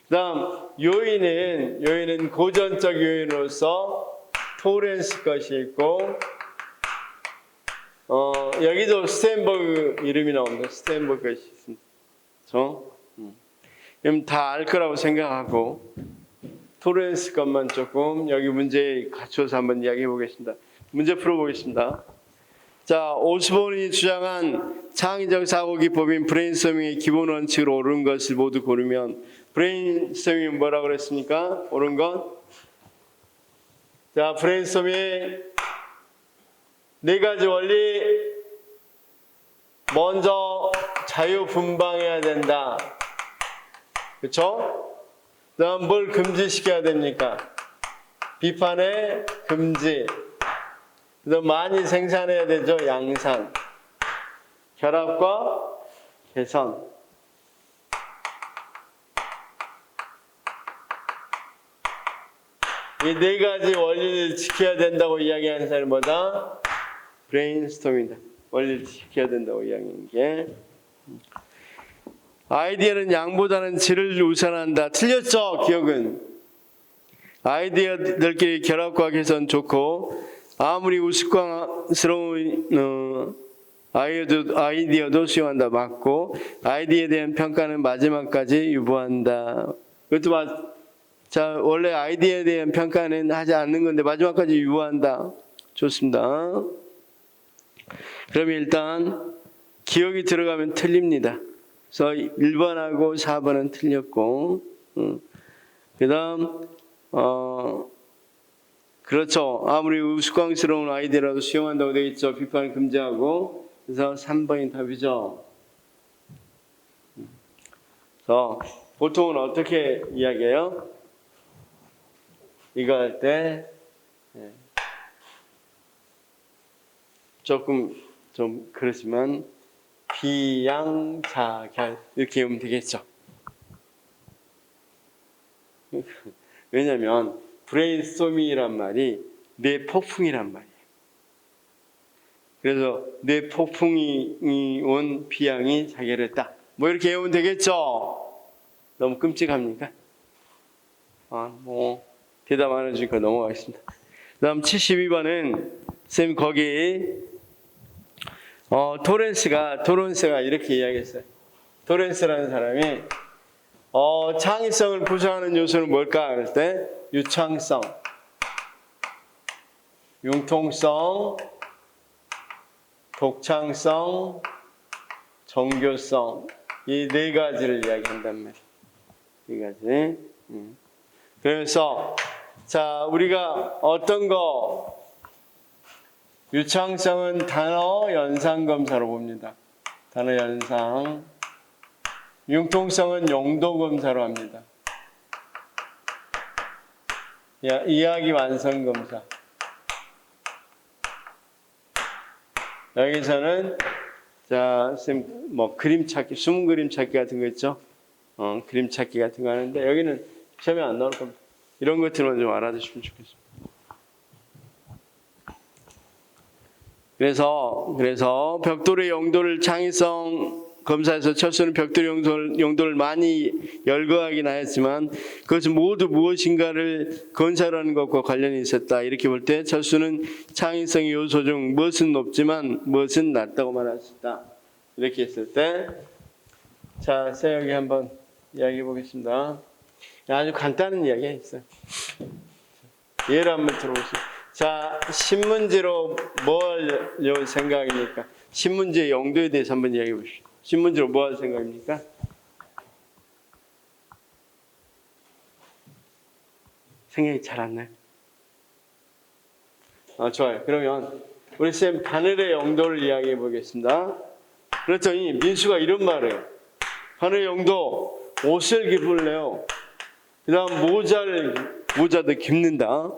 A: 그 다음 요인은 고전적 요인으로서 토렌스 것이 있고, 여기도 스탠버그 이름이 나옵니다. 스탠버그가 있습니다. 그렇죠? 그럼 다 알 거라고 생각하고 토렌스 것만 조금 여기 문제에 갖춰서 한번 이야기해 보겠습니다. 문제 풀어보겠습니다. 자, 오스본이 주장한 창의적 사고 기법인 브레인스토밍의 기본 원칙으로 옳은 것을 모두 고르면 브레인스토밍이 뭐라고 그랬습니까? 옳은 것? 자, 브레인스토밍의 네 가지 원리. 먼저 자유분방해야 된다. 그렇죠? 그다음 뭘 금지시켜야 됩니까? 비판의 금지. 그다음 많이 생산해야 되죠. 양산. 결합과 개선. 이 네 가지 원리를 지켜야 된다고 이야기하는 사람이 뭐다? 브레인스토밍이다. 원리를 지켜야 된다고 이야기하는 게. 아이디어는 양보다는 질을 우선한다. 틀렸죠? 기억은. 아이디어들끼리 결합과 개선 좋고 아무리 우스꽝스러운 아이디어도 수용한다. 맞고 아이디어에 대한 평가는 마지막까지 유보한다. 그것도 자, 원래 아이디어에 대한 평가는 하지 않는 건데 마지막까지 유보한다. 좋습니다. 그럼 일단 기억이 들어가면 틀립니다. 그래서 1번하고 4번은 틀렸고, 그 다음, 그렇죠. 아무리 우스꽝스러운 아이디어라도 수용한다고 되어 있죠. 비판을 금지하고. 그래서 3번이 답이죠. 그래서 보통은 어떻게 이야기해요? 이거 할 때, 조금 좀 그렇지만, 비양자결 이렇게 하면 되겠죠. 왜냐하면 브레인스토밍이란 말이 뇌폭풍이란 말이에요. 그래서 뇌폭풍이 온 비양이 자결했다. 뭐 이렇게 해오면 되겠죠. 너무 끔찍합니까? 뭐 대답 안 해주니까 넘어가겠습니다. 그다음 72번은 쌤 거기 토렌스가 이렇게 이야기했어요. 토렌스라는 사람이 창의성을 구성하는 요소는 뭘까? 그럴 때 유창성, 융통성, 독창성, 정교성 이 네 가지를 이야기한단 말이에요. 네 가지. 그래서 자 우리가 어떤 거 유창성은 단어 연상 검사로 봅니다. 단어 연상. 융통성은 용도 검사로 합니다. 이야기 완성 검사. 여기서는 자, 쌤 뭐 그림 찾기, 숨은 그림 찾기 같은 거 있죠? 그림 찾기 같은 거 하는데 여기는 시험에 안 나올 겁니다. 이런 것들만 좀 알아두시면 좋겠습니다. 그래서 벽돌의 용도를 창의성 검사에서 철수는 벽돌의 용도를 많이 열거하긴 하였지만 그것은 모두 무엇인가를 건설하는 것과 관련이 있었다. 이렇게 볼 때 철수는 창의성의 요소 중 무엇은 높지만 무엇은 낮다고 말할 수 있다. 이렇게 했을 때 자, 여기 한번 이야기해 보겠습니다. 아주 간단한 이야기가 있어요. 예를 한번 들어보시죠. 자, 신문지로 뭘 할 생각입니까? 신문지의 용도에 대해서 한번 이야기해 보시죠. 신문지로 뭐 할 생각입니까? 생각이 잘 안 나요? 좋아요. 그러면 우리 쌤 바늘의 용도를 이야기해 보겠습니다. 그랬더니 민수가 이런 말을 해요. 바늘의 용도, 옷을 기울래요. 그 다음 모자도 깁는다.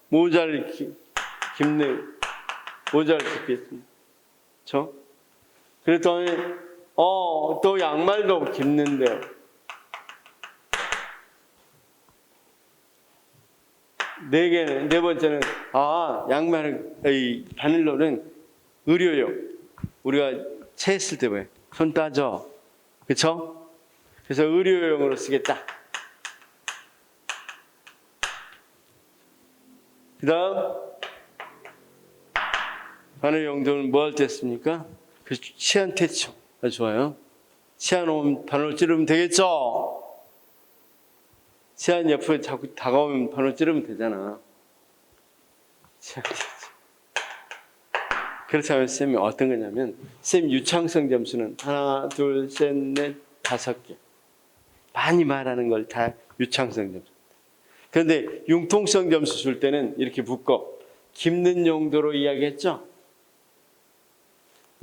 A: 모자를 깁겠습니다. 그렇죠? 그랬더니 또 양말도 깁는데요. 네 번째는 양말의 바늘로는 의료용. 우리가 체했을 때 왜? 손 따죠. 그렇죠? 그래서 의료용으로 쓰겠다. 그 다음 반어 용도는 뭐 할 때 씁니까? 그 치안 태초. 아주 좋아요. 치안 오면 반어를 찌르면 되겠죠? 치안 옆에 자꾸 다가오면 반어를 찌르면 되잖아. 치안 태초. 그렇다면 쌤이 어떤 거냐면, 쌤 유창성 점수는 하나, 둘, 셋, 넷, 5개. 많이 말하는 걸 다 유창성 점수. 그런데 융통성 점수 줄 때는 이렇게 묶어. 깁는 용도로 이야기했죠?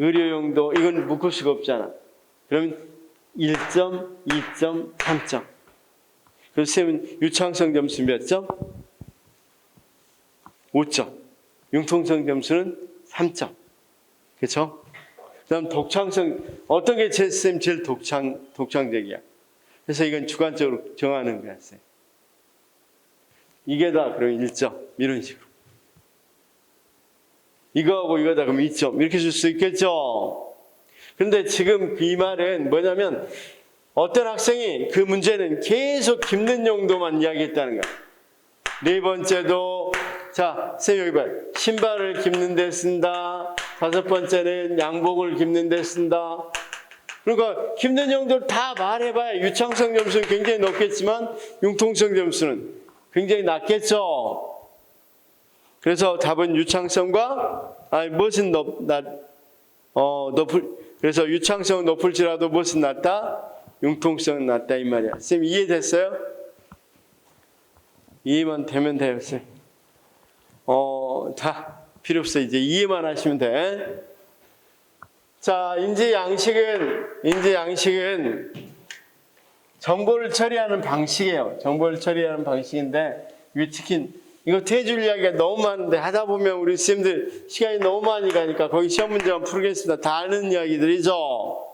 A: 의료 용도, 이건 묶을 수가 없잖아. 그러면 1점, 2점, 3점. 그래서 쌤은 유창성 점수 몇 점? 5점. 융통성 점수는 3점. 그렇죠? 그다음 독창성, 어떤 게 쌤 제일 독창적이야? 그래서 이건 주관적으로 정하는 거야, 쌤. 이게 다 그러면 1점. 이런 식으로. 이거하고 이거다 그러면 2점. 이렇게 줄 수 있겠죠? 그런데 지금 이 말은 뭐냐면, 어떤 학생이 그 문제는 계속 깁는 용도만 이야기했다는 거야. 네 번째도, 자, 쌤 여기 봐요. 신발을 깁는 데 쓴다. 5번째는 양복을 깁는 데 쓴다. 그러니까 깁는 용도를 다 말해봐야 유창성 점수는 굉장히 높겠지만 융통성 점수는 굉장히 낮겠죠. 그래서 답은 유창성과 무엇은 그래서 유창성은 높을지라도 무엇은 낮다? 융통성은 낮다 이 말이야. 쌤 이해됐어요? 이해만 되면 돼요, 쌤. 다 필요 없어. 이제 이해만 하시면 돼. 자, 인지 양식은 정보를 처리하는 방식이에요. 정보를 처리하는 방식인데, 특히 이거 퇴줄 이야기가 너무 많은데 하다 보면 우리 쌤들 시간이 너무 많이 가니까 거기 시험 문제만 풀겠습니다. 다 아는 이야기들이죠.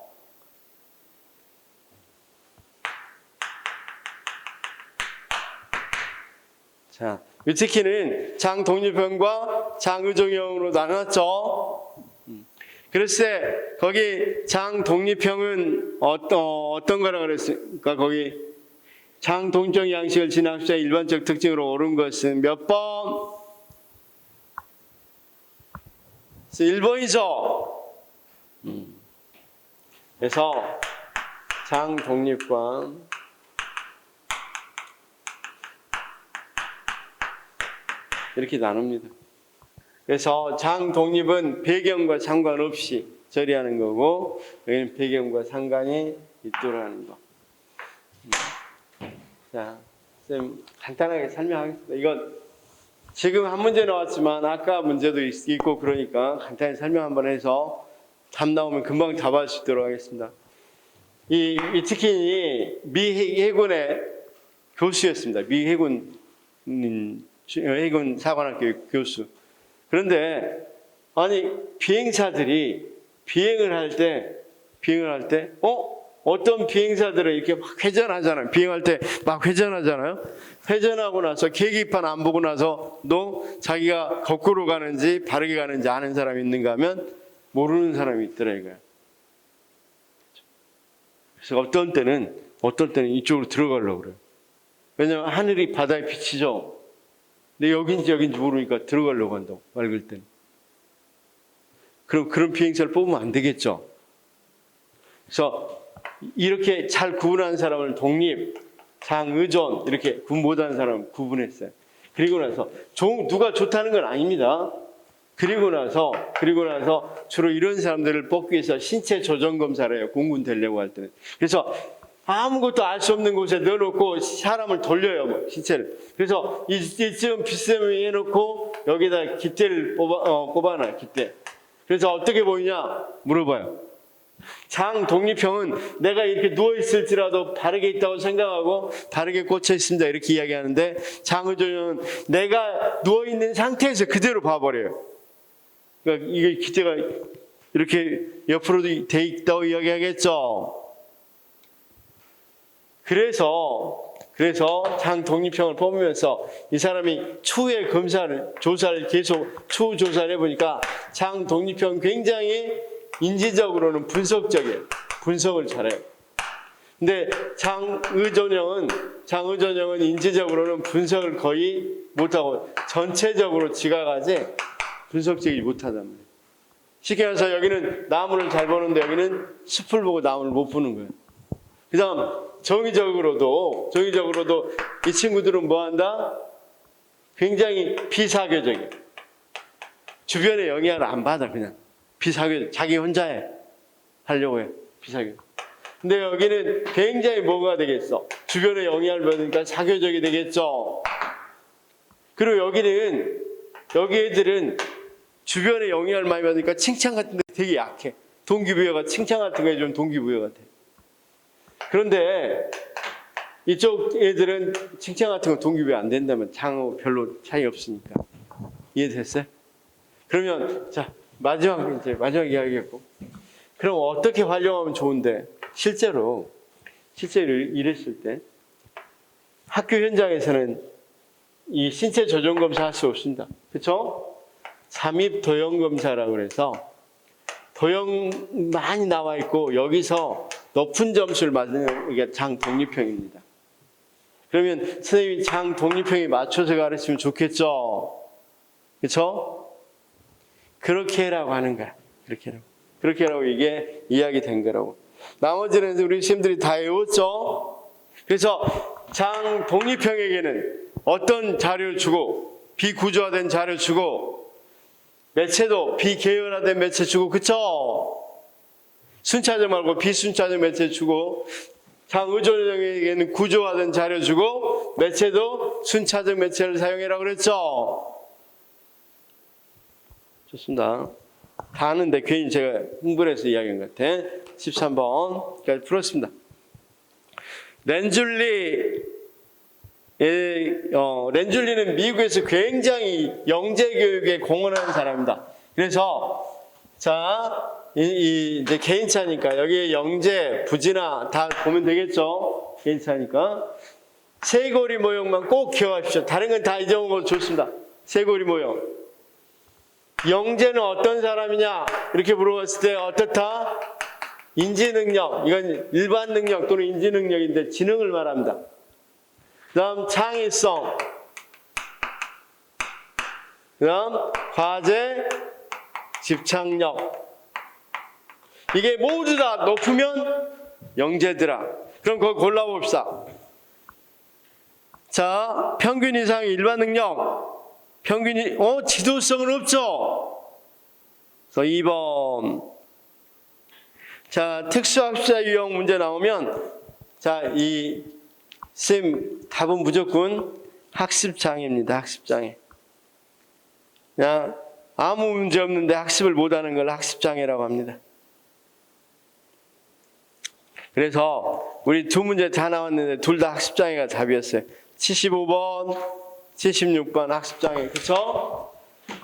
A: 자, 위치키는 장독립형과 장의존형으로 나눴죠. 그랬을 때 거기 장독립형은 어떤 거라 그랬습니까? 거기 장독립형 양식을 진학자의 일반적 특징으로 옳은 것은 몇 번? 1번이죠. 그래서 장독립과 이렇게 나눕니다. 그래서 장독립은 배경과 상관없이 처리하는 거고, 여기는 배경과 상관이 있도록 하는 거. 자, 쌤 간단하게 설명하겠습니다. 이건 지금 한 문제 나왔지만 아까 문제도 있고 그러니까 간단히 설명 한번 해서 답 나오면 금방 답할 수 있도록 하겠습니다. 이 위트킨이 미 해군의 교수였습니다. 미 해군 사관학교 교수. 그런데 아니 비행사들이 비행을 할 때 어떤 비행사들은 이렇게 막 회전하잖아요. 비행할 때 막 회전하잖아요. 회전하고 나서 계기판 안 보고 나서도 자기가 거꾸로 가는지 바르게 가는지 아는 사람이 있는가 하면 모르는 사람이 있더라 이거야. 그래서 어떤 때는 이쪽으로 들어가려고 그래요. 왜냐면 하늘이 바다에 비치죠. 근데 여긴지 모르니까 들어가려고 한다고, 맑을 때는. 그럼 그런 비행사를 뽑으면 안 되겠죠. 그래서 이렇게 잘 구분하는 사람을 독립, 장의존 이렇게 구분 못하는 사람을 구분했어요. 그리고 나서 누가 좋다는 건 아닙니다. 그리고 나서 주로 이런 사람들을 뽑기 위해서 신체 조정 검사를 해요. 공군 되려고 할 때는. 그래서 아무것도 알 수 없는 곳에 넣어놓고 사람을 돌려요, 신체를. 그래서 이쯤 비스듬히 해놓고 여기다 깃대를 꼽아놔요, 깃대. 그래서 어떻게 보이냐? 물어봐요. 장독립형은 내가 이렇게 누워있을지라도 바르게 있다고 생각하고 바르게 꽂혀 있습니다. 이렇게 이야기하는데, 장의존형은 내가 누워있는 상태에서 그대로 봐버려요. 그러니까 이게 깃대가 이렇게 옆으로 돼 있다고 이야기하겠죠. 그래서 장독립형을 뽑으면서 이 사람이 추후에 조사를 계속 추후 조사를 해보니까 장독립형 굉장히 인지적으로는 분석적이에요. 분석을 잘해요. 근데 장의존형은 인지적으로는 분석을 거의 못하고 전체적으로 지각하지 분석적이지 못하단 말이에요. 쉽게 말해서 여기는 나무를 잘 보는데 여기는 숲을 보고 나무를 못 보는 거예요. 그 다음 정의적으로도 이 친구들은 뭐 한다? 굉장히 비사교적이에요. 주변의 영향을 안 받아. 그냥 비사교, 자기 혼자 하려고 해. 비사교. 근데 여기는 굉장히 뭐가 되겠어? 주변의 영향을 받으니까 사교적이 되겠죠. 그리고 여기 애들은 주변의 영향을 많이 받으니까 칭찬 같은 데 되게 약해. 동기부여가, 칭찬 같은 거에 좀 동기부여가 돼. 그런데 이쪽 애들은 칭찬 같은 거 동기부여 안 된다면 장어 별로 차이 없으니까. 이해됐어요? 그러면 자 마지막 이야기했고, 그럼 어떻게 활용하면 좋은데? 실제로 이랬을 때 학교 현장에서는 이 신체 조정 검사 할 수 없습니다. 그렇죠? 잠입 도형 검사라고 그래서 도형 많이 나와 있고 여기서 높은 점수를 맞는 이게 장 독립형입니다. 그러면 선생님이 장 독립형에 맞춰서 가르치면 좋겠죠? 그렇죠? 그렇게 해라고 하는 거야. 그렇게 하라고 이게 이야기된 거라고. 나머지는 우리 선생님들이 다 외웠죠? 그래서 장 독립형에게는 어떤 자료를 주고 비구조화된 자료 주고 매체도 비계열화된 매체 주고, 그쵸? 순차적 말고 비순차적 매체 주고, 장의존형에게는 구조화된 자료 주고 매체도 순차적 매체를 사용해라고 그랬죠? 좋습니다. 다 아는데 괜히 제가 흥분해서 이야기한 것 같아. 13번까지 풀었습니다. 렌줄리는 미국에서 굉장히 영재교육에 공헌하는 사람입니다. 그래서 이제 개인차니까 여기에 영재, 부진화 다 보면 되겠죠? 개인차니까 쇄골이 모형만 꼭 기억하십시오. 다른 건 다 잊어먹은 거 좋습니다. 쇄골이 모형. 영재는 어떤 사람이냐? 이렇게 물어봤을 때 어떻다? 인지능력. 이건 일반 능력 또는 인지능력인데 지능을 말합니다. 그 다음 창의성. 그 다음 과제, 집착력. 이게 모두 다 높으면 영재들아. 그럼 그거 골라봅시다. 자, 평균 이상의 일반 능력. 평균이, 지도성은 없죠? 그래서 2번. 자, 특수학습자 유형 문제 나오면, 자, 답은 무조건 학습장애입니다. 학습장애. 그냥 아무 문제 없는데 학습을 못하는 걸 학습장애라고 합니다. 그래서 우리 두 문제 다 나왔는데 둘 다 학습장애가 답이었어요. 75번, 76번 학습장애. 그쵸?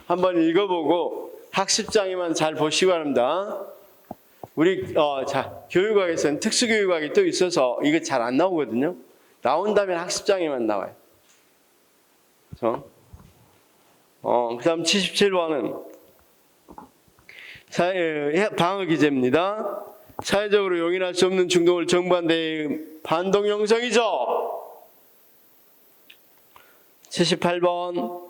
A: 한번 읽어보고 학습장애만 잘 보시기 바랍니다. 우리 교육학에서는 특수교육학이 또 있어서 이거 잘 안 나오거든요. 나온다면 학습장애만 나와요. 그렇죠? 그 다음 77번은 방어 기제입니다. 사회적으로 용인할 수 없는 중독을 정반대의 반동 형성이죠. 78번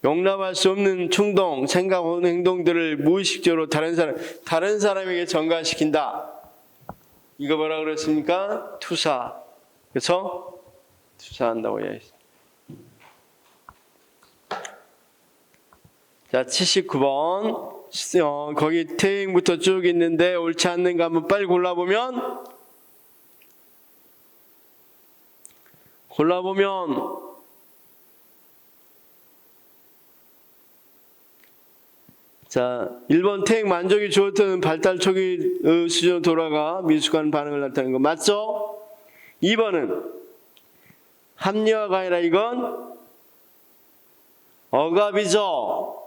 A: 용납할 수 없는 충동, 생각, 행동들을 무의식적으로 다른 사람에게 전가시킨다. 이거 뭐라 그랬습니까? 투사. 그렇죠? 투사한다고 이야기했습니다. 자, 79번. 거기 태행부터 쭉 있는데 옳지 않는가 한번 빨리 골라보면 자, 1번 태행 만족이 좋았던 발달 초기 수준으로 돌아가 미숙한 반응을 나타내는 거 맞죠? 2번은 합리화가 아니라 이건 억압이죠.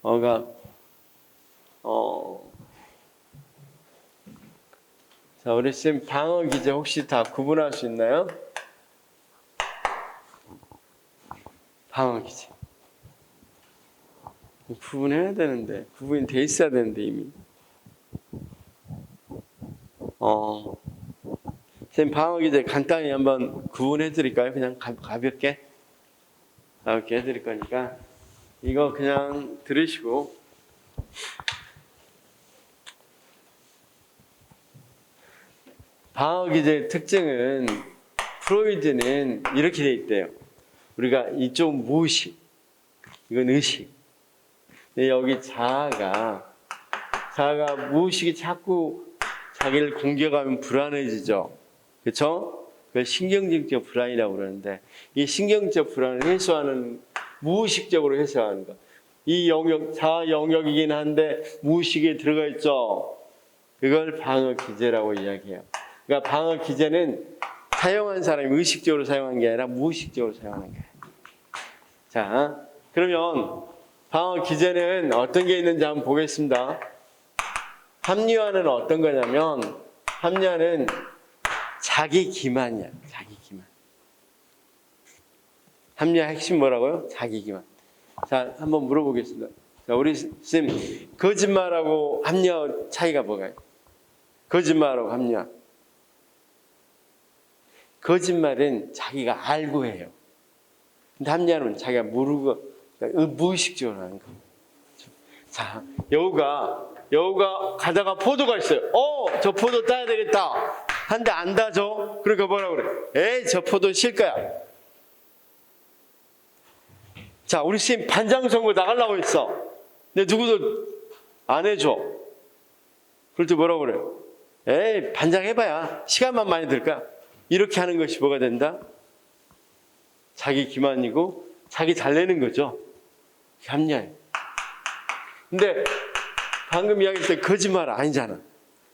A: 억압. 자, 우리 쌤 방어 기제 혹시 다 구분할 수 있나요? 방어 기제. 구분해야 되는데, 구분이 돼 있어야 되는데, 이미. 쌤 방어 기제 간단히 한번 구분해 드릴까요? 그냥 가볍게 해드릴 거니까. 이거 그냥 들으시고, 방어 기제의 특징은 프로이드는 이렇게 돼 있대요. 우리가 이쪽 무의식, 이건 의식. 근데 여기 자아가 무의식이 자꾸 자기를 공격하면 불안해지죠. 그렇죠? 그걸 신경질적 불안이라고 그러는데 이 신경적 불안을 해소하는 무의식적으로 해소하는 거. 이 영역 자아 영역이긴 한데 무의식에 들어가 있죠. 그걸 방어 기제라고 이야기해요. 그러니까 방어 기제는 사용한 사람이 의식적으로 사용한 게 아니라 무의식적으로 사용하는 거예요. 자, 그러면 방어 기제는 어떤 게 있는지 한번 보겠습니다. 합리화는 어떤 거냐면 합리화는 자기 기만이야. 자기 기만. 합리화 핵심 뭐라고요? 자기 기만. 자, 한번 물어보겠습니다. 자, 우리 쌤, 거짓말하고 합리화 차이가 뭐가요? 거짓말하고 합리화. 거짓말은 자기가 알고 해요. 근데 합리화는 자기가 모르고 무의식적으로 하는 거. 자, 여우가 가다가 포도가 있어요. 저 포도 따야 되겠다. 한데 안 따죠? 그러니까 뭐라 그래? 에이, 저 포도 실 거야. 자, 우리 쌤 반장 선거 나가려고 했어. 근데 누구도 안 해줘. 그럴 때 뭐라고 그래? 에이, 반장 해봐야 시간만 많이 들 거야. 이렇게 하는 것이 뭐가 된다? 자기 기만이고 자기 잘 내는 거죠. 합리화예요. 근데 방금 이야기할 때 거짓말 아니잖아.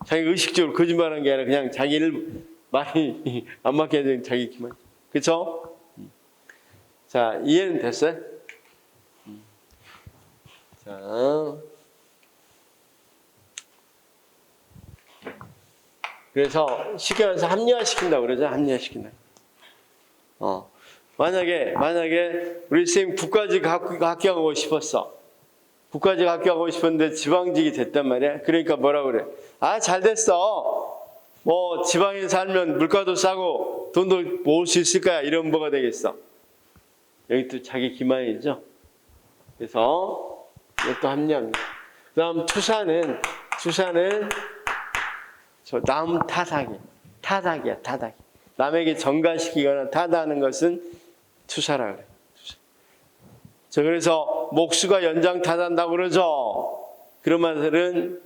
A: 자기가 의식적으로 거짓말한 게 아니라 그냥 자기를 많이 안 맞게 하는 자기 기만. 그렇죠? 자, 이해는 됐어요? 자, 그래서 쉽게 말해서 합리화시킨다고 그러죠. 합리화시킨다. 만약에 우리 선생님 국가직 합격하고 싶었어. 국가직 합격하고 싶었는데 지방직이 됐단 말이야. 그러니까 뭐라 그래? 아, 잘 됐어. 뭐 지방에 살면 물가도 싸고 돈도 모을 수 있을 거야. 이런 뭐가 되겠어? 여기 또 자기 기만이죠. 그래서 이것도 합리화입니다. 그다음 투사는 저 남 타닥이야. 남에게 전가시키거나 타다하는 것은 투사라 그래요. 자, 그래서 목수가 연장 타단다고 그러죠. 그런 말들은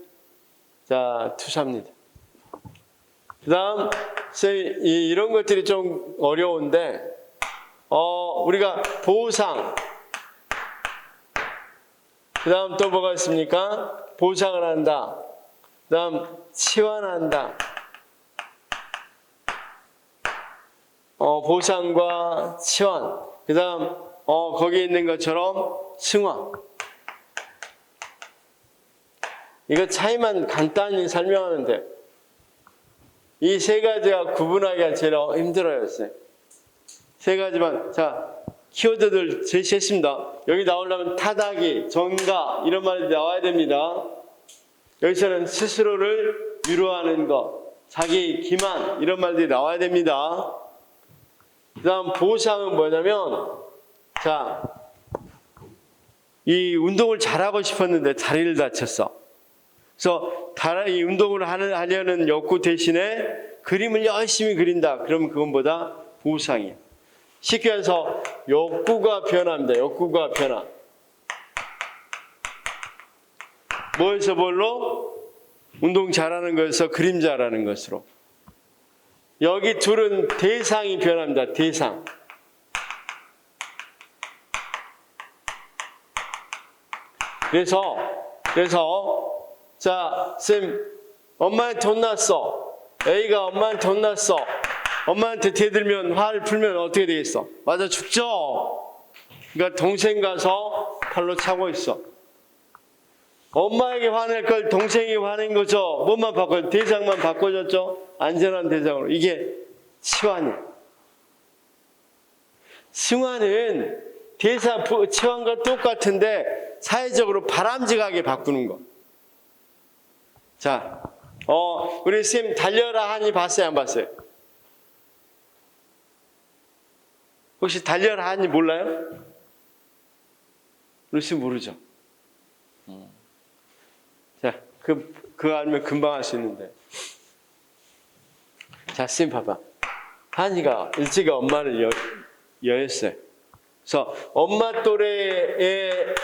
A: 자, 투사입니다. 그다음 이런 것들이 좀 어려운데 우리가 보상 그다음 또 뭐가 있습니까? 보상을 한다. 그다음 치환한다. 보상과 치환. 그다음 거기에 있는 것처럼 승화. 이거 차이만 간단히 설명하는데 이 세 가지가 구분하기가 제일 힘들어요. 세 가지만 자 키워드들 제시했습니다. 여기 나오려면 타닥이, 전가 이런 말이 나와야 됩니다. 여기서는 스스로를 위로하는 것, 자기 기만 이런 말들이 나와야 됩니다. 그 다음 보상은 뭐냐면 자, 이 운동을 잘하고 싶었는데 다리를 다쳤어. 그래서 이 운동을 하려는 욕구 대신에 그림을 열심히 그린다. 그러면 그건보다 보상이야. 쉽게 해서 욕구가 변합니다. 욕구가 변화. 뭐에서 뭘로? 운동 잘하는 것에서 그림 잘하는 것으로. 여기 둘은 대상이 변합니다. 대상. 그래서 자, 쌤 엄마한테 돈 났어. A가 엄마한테 돈 났어. 엄마한테 대들면 화를 풀면 어떻게 되겠어? 맞아 죽죠? 그러니까 동생 가서 팔로 차고 있어. 엄마에게 화낼 걸 동생이 화낸 거죠. 뭐만 바꿔? 대상만 바꿔줬죠. 안전한 대상으로. 이게 치환이에요. 승환은 치환과 똑같은데 사회적으로 바람직하게 바꾸는 거. 자, 우리 쌤 달려라 하니 봤어요, 안 봤어요? 혹시 달려라 하니 몰라요? 우리 쌤 모르죠? 자, 그거 알면 금방 할 수 있는데. 자, 선생님 봐봐. 한이가 일찍이 엄마를 여했어요. 그래서 엄마 또래의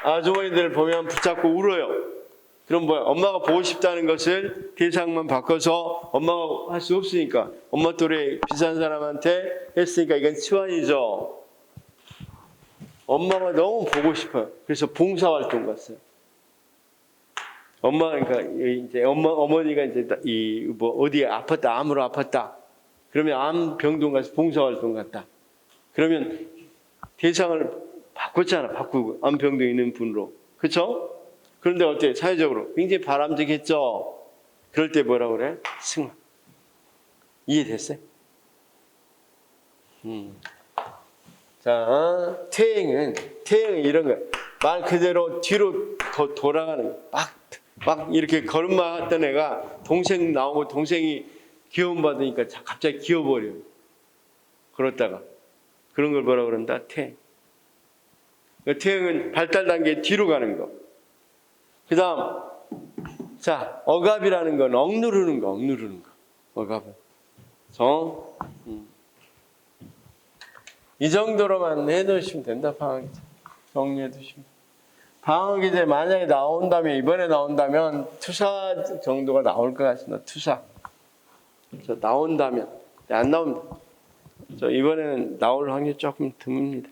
A: 아주머니들을 보면 붙잡고 울어요. 그럼 뭐야? 엄마가 보고 싶다는 것을 대상만 바꿔서 엄마가 할 수 없으니까 엄마 또래 비싼 사람한테 했으니까 이건 치환이죠. 엄마가 너무 보고 싶어요. 그래서 봉사활동 갔어요. 그러니까 이제 어머니가 이제 어디에 아팠다, 암으로 아팠다. 그러면 암병동 가서 봉사활동 갔다. 그러면 대상을 바꿨잖아. 바꾸고 암병동에 있는 분으로. 그렇죠? 그런데 어때요? 사회적으로 굉장히 바람직했죠. 그럴 때 뭐라고 그래? 승화. 이해됐어요? 자, 퇴행은 이런 거야. 말 그대로 뒤로 돌아가는 거. 막 이렇게 걸음마 했던 애가 동생 나오고 동생이 귀여움 받으니까 갑자기 기어버려요. 그렇다가 그런 걸 뭐라고 그런다? 퇴행. 퇴행은 발달 단계 뒤로 가는 거. 그 다음, 자, 억압이라는 건 억누르는 거. 억압은. 이 정도로만 해두시면 된다, 방학기제. 정리해 두시면. 방학기제 만약에 이번에 나온다면, 투사 정도가 나올 것 같습니다. 투사. 나온다면. 안 나옵니다. 이번에는 나올 확률이 조금 드뭅니다.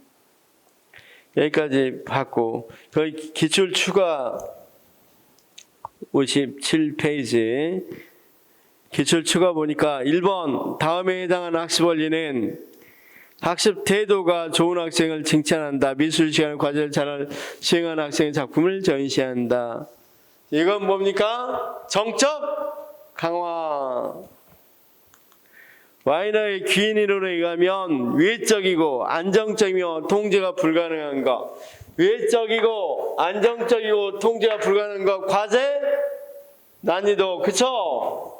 A: 여기까지 봤고, 거의 기출 추가 57페이지. 기출 추가 보니까 1번, 다음에 해당하는 학습 원리는 학습 태도가 좋은 학생을 칭찬한다. 미술 시간 과제를 잘 수행한 학생의 작품을 전시한다. 이건 뭡니까? 정적 강화. 와이너의 귀인 이론에 의하면 외적이고 안정적이며 통제가 불가능한 것. 외적이고 안정적이고 통제가 불가능한 것. 과제 난이도. 그쵸?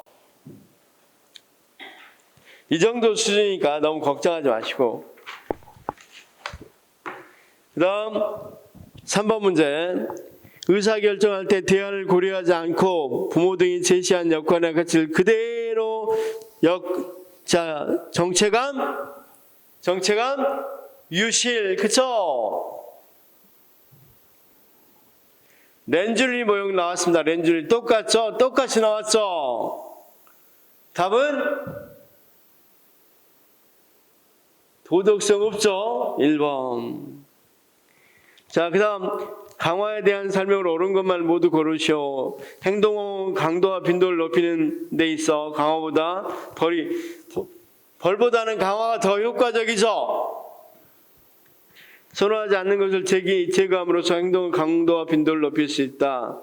A: 이 정도 수준이니까 너무 걱정하지 마시고. 그 다음 3번 문제. 의사결정할 때 대안을 고려하지 않고 부모 등이 제시한 역할이나 가치를 그대로 정체감 유실. 그쵸? 렌줄리 모형 나왔습니다. 렌줄리 똑같죠? 똑같이 나왔죠? 답은 도덕성 없죠? 1번. 자, 그 다음 강화에 대한 설명을 옳은 것만 모두 고르시오. 행동 강도와 빈도를 높이는 데 있어 강화보다 벌보다는 강화가 더 효과적이죠? 선호하지 않는 것을 제거함으로써 행동 강도와 빈도를 높일 수 있다.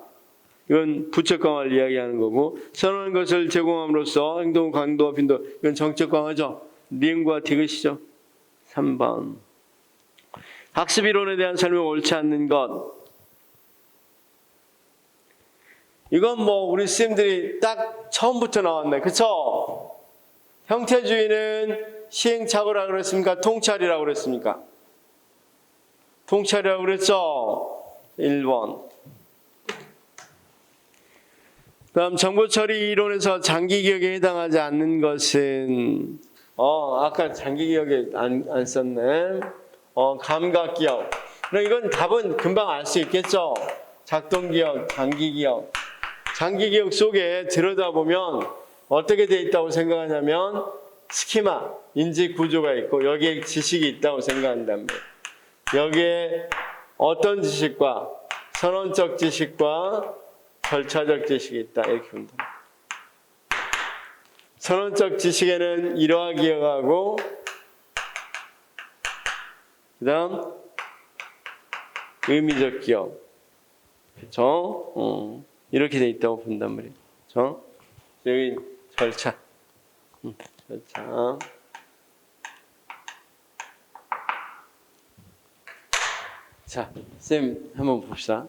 A: 이건 부적 강화를 이야기하는 거고, 선호하는 것을 제공함으로써 행동 강도와 빈도, 이건 정적 강화죠? 니은과 디귿이죠? 3번. 학습 이론에 대한 설명 옳지 않는 것. 이건 우리 쌤들이 딱 처음부터 나왔네. 그쵸? 형태주의는 시행착오라고 그랬습니까? 통찰이라고 그랬습니까? 통찰이라고 그랬죠? 1번. 다음 정보처리 이론에서 장기기억에 해당하지 않는 것은 아까 장기기억에 안 썼네. 감각기억. 그럼 이건 답은 금방 알 수 있겠죠? 작동기억, 장기기억. 장기기억 속에 들여다보면 어떻게 돼 있다고 생각하냐면 스키마, 인지 구조가 있고 여기에 지식이 있다고 생각한다면 여기에 어떤 지식과 선언적 지식과 절차적 지식이 있다. 이렇게 본다. 선언적 지식에는 일화 기억하고 그 다음 의미적 기억. 그렇죠? 이렇게 돼 있다고 본단 말이에요. 그렇죠? 여기 절차. 절차. 자, 쌤 한번 봅시다.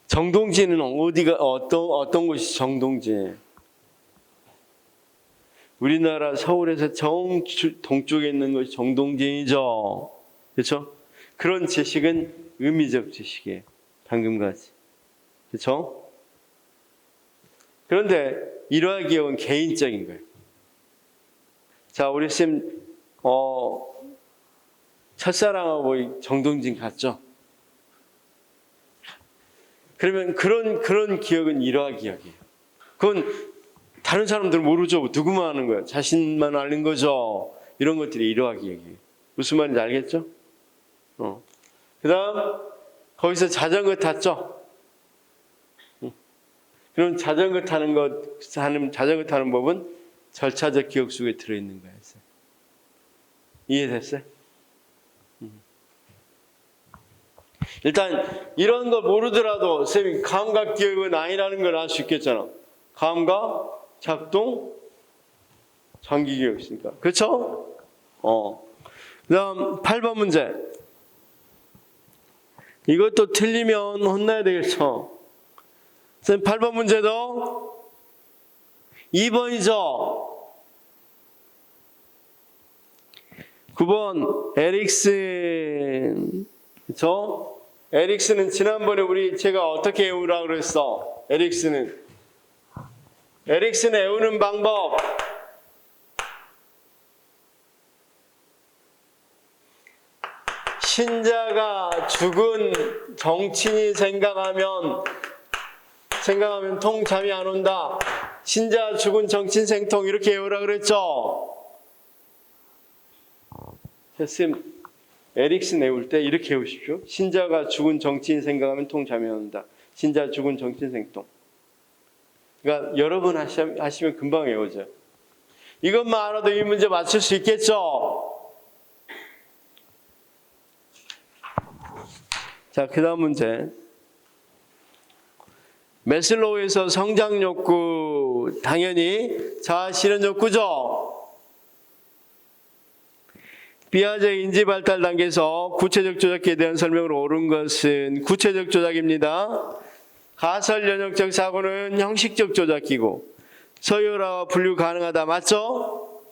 A: 정동진은 어떤 곳이 정동진이에요? 우리나라 서울에서 동쪽에 있는 것이 그렇죠? 그런데 일화기억은 개인적인 거예요. 자, 우리 쌤 첫사랑하고 정동진 갔죠? 그러면 그런 기억은 일화기억이에요. 그건 다른 사람들은 모르죠. 누구만 아는 거예요. 자신만 아는 거죠. 이런 것들이 일화기억이에요. 무슨 말인지 알겠죠? 그 다음 거기서 자전거 탔죠? 그럼 자전거 타는 법은 절차적 기억 속에 들어있는 거예요. 이해됐어요? 일단 이런 거 모르더라도 쌤이 감각 기억은 아니라는 걸 알 수 있겠잖아. 감각, 작동, 장기 기억 있으니까. 그렇죠? 그 다음 8번 문제. 이것도 틀리면 혼나야 되겠죠? 쌤 8번 문제도 2번이죠? 9번 에릭슨. 그렇죠? 에릭슨은 지난번에 제가 어떻게 외우라고 그랬어? 에릭슨은 외우는 방법. 신자가 죽은 정친이 생각하면 통 잠이 안 온다. 신자 죽은 정친 생통 이렇게 외우라 그랬죠? 쌤 에릭슨 외울 때 이렇게 외우십시오. 신자가 죽은 정친 생각하면 통 잠이 안 온다. 신자 죽은 정친 생통. 그러니까 여러 번 하시면 금방 외워져요. 이것만 알아도 이 문제 맞출 수 있겠죠? 자, 그 다음 문제. 매슬로우에서 성장 욕구, 당연히 자아 실현 욕구죠? 비아제 인지 발달 단계에서 구체적 조작에 대한 설명으로 옳은 것은 구체적 조작입니다. 가설 연역적 사고는 형식적 조작이고 서열화와 분류 가능하다. 맞죠?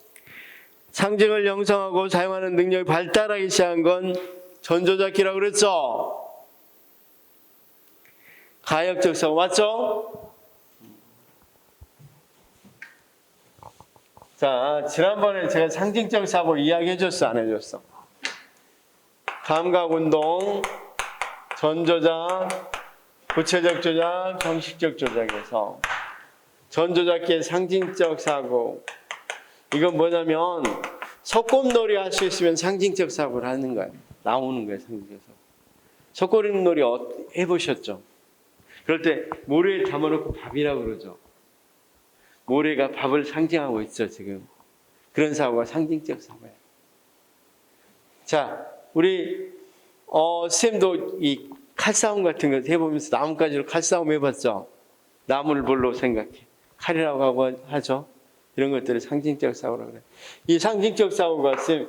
A: 상징을 형성하고 사용하는 능력이 발달하기 시작한 건 전조작기라고 그랬죠? 가역적 사고 맞죠? 자, 지난번에 제가 상징적 사고 이야기해줬어, 안 해줬어? 감각운동, 전조작, 구체적 조작, 형식적 조작에서 전조작기의 상징적 사고. 이건 뭐냐면 소꿉놀이 할 수 있으면 상징적 사고를 하는 거예요. 나오는 거예요, 상징적 사고. 소꿉놀이 해보셨죠? 그럴 때 모래에 담아놓고 밥이라고 그러죠. 모래가 밥을 상징하고 있죠, 지금. 그런 사고가 상징적 사고예요. 자, 우리 쌤도 이 칼싸움 같은 거 해보면서 나뭇가지로 칼싸움 해봤죠? 나무를 뭘로 생각해? 칼이라고 하죠? 이런 것들을 상징적 사고라고 그래요. 이 상징적 사고가 쌤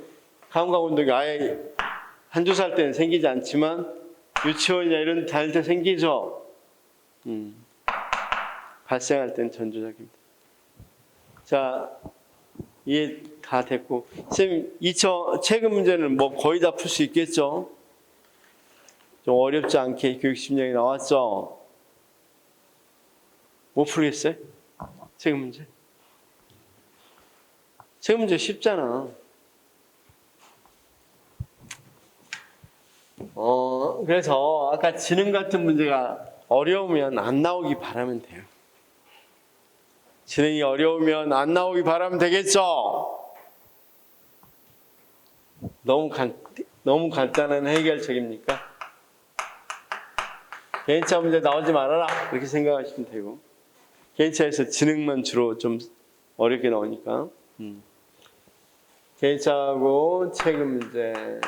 A: 감각운동이 아예 한두 살 때는 생기지 않지만 유치원이나 이런 다닐 때 생기죠? 발생할 때는 전조작입니다. 자, 이해 다 됐고, 쌤, 최근 문제는 뭐 거의 다 풀 수 있겠죠? 좀 어렵지 않게 교육심리학이 나왔죠? 못 풀겠어요? 최근 문제? 최근 문제 쉽잖아. 그래서 아까 지능 같은 문제가 어려우면 안 나오기 바라면 돼요. 지능이 어려우면 안 나오기 바라면 되겠죠? 너무 간단한 해결책입니까? 개인차 문제 나오지 말아라 이렇게 생각하시면 되고, 개인차에서 지능만 주로 좀 어렵게 나오니까 개인차하고 최근 문제,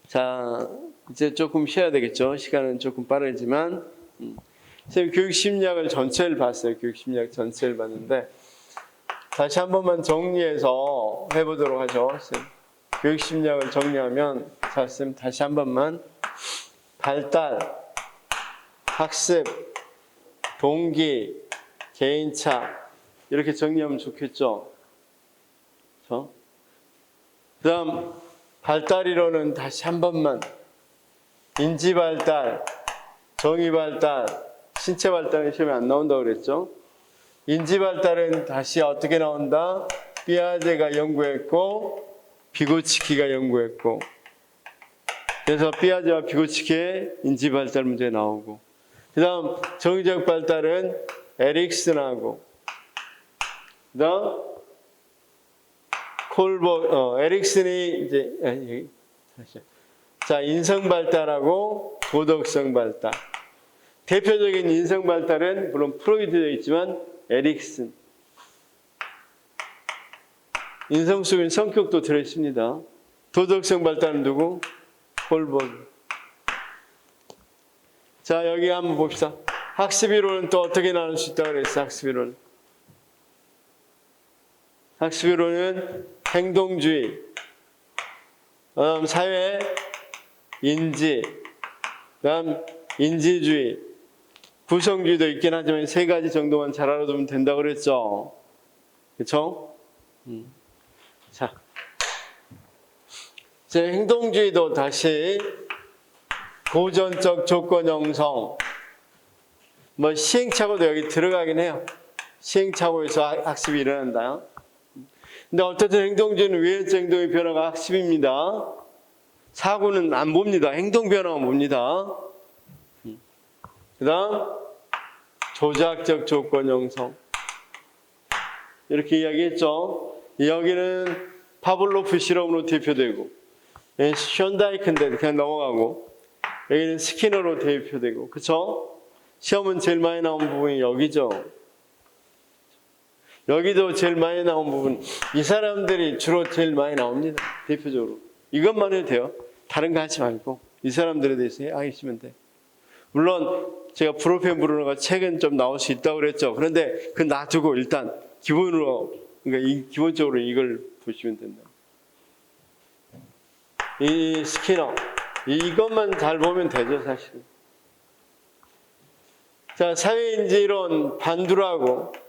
A: 자, 이제 조금 쉬어야 되겠죠. 시간은 조금 빠르지만 선생님 교육심리학을 전체를 봤어요. 교육심리학 전체를 봤는데 다시 한 번만 정리해서 해보도록 하죠. 선생님. 교육심리학을 정리하면 자, 선생님 다시 한 번만 발달, 학습, 동기, 개인차 이렇게 정리하면 좋겠죠. 그 다음 발달이론은 다시 한 번만. 인지 발달, 정의 발달, 신체 발달은 시험에 안 나온다고 그랬죠. 인지 발달은 다시 어떻게 나온다? 삐아제가 연구했고 비고치키가 연구했고, 그래서 삐아제와 비고치키의 인지 발달 문제 나오고, 그 다음 정의적 발달은 에릭슨하고, 그 다음 에릭슨이 이제 자, 인성 발달하고 도덕성 발달. 대표적인 인성 발달은 물론 프로이드도 있지만 에릭슨. 인성 속엔 성격도 들어있습니다. 도덕성 발달은 누구? 콜버그. 자, 여기 한번 봅시다. 학습이론은 또 어떻게 나눌 수 있다고 그랬어? 학습이론. 학습이론은 행동주의, 그다음 사회, 인지, 그다음 인지주의, 구성주의도 있긴 하지만 세 가지 정도만 잘 알아두면 된다고 그랬죠. 그렇죠? 자, 이제 행동주의도 다시 고전적 조건 형성, 뭐 시행착오도 여기 들어가긴 해요. 시행착오에서 학습이 일어난다. 근데 어쨌든 행동주의는 외연적 행동의 변화가 학습입니다. 사고는 안 봅니다. 행동 변화만 봅니다. 그 다음 조작적 조건 형성, 이렇게 이야기했죠. 여기는 파블로프 실험으로 대표되고, 션다이크인데 그냥 넘어가고, 여기는 스키너로 대표되고, 그쵸? 시험은 제일 많이 나온 부분이 여기죠. 여기도 제일 많이 나온 부분, 이 사람들이 주로 제일 많이 나옵니다. 대표적으로. 이것만 해도 돼요. 다른 거 하지 말고 이 사람들에 대해서 하시면 돼. 물론 제가 프로펜 브루너가 책은 좀 나올 수 있다고 그랬죠. 그런데 그 놔두고 일단 기본으로, 그러니까 기본적으로 이걸 보시면 된다. 이 스키너, 이것만 잘 보면 되죠, 사실. 자, 사회인지론 반두라고.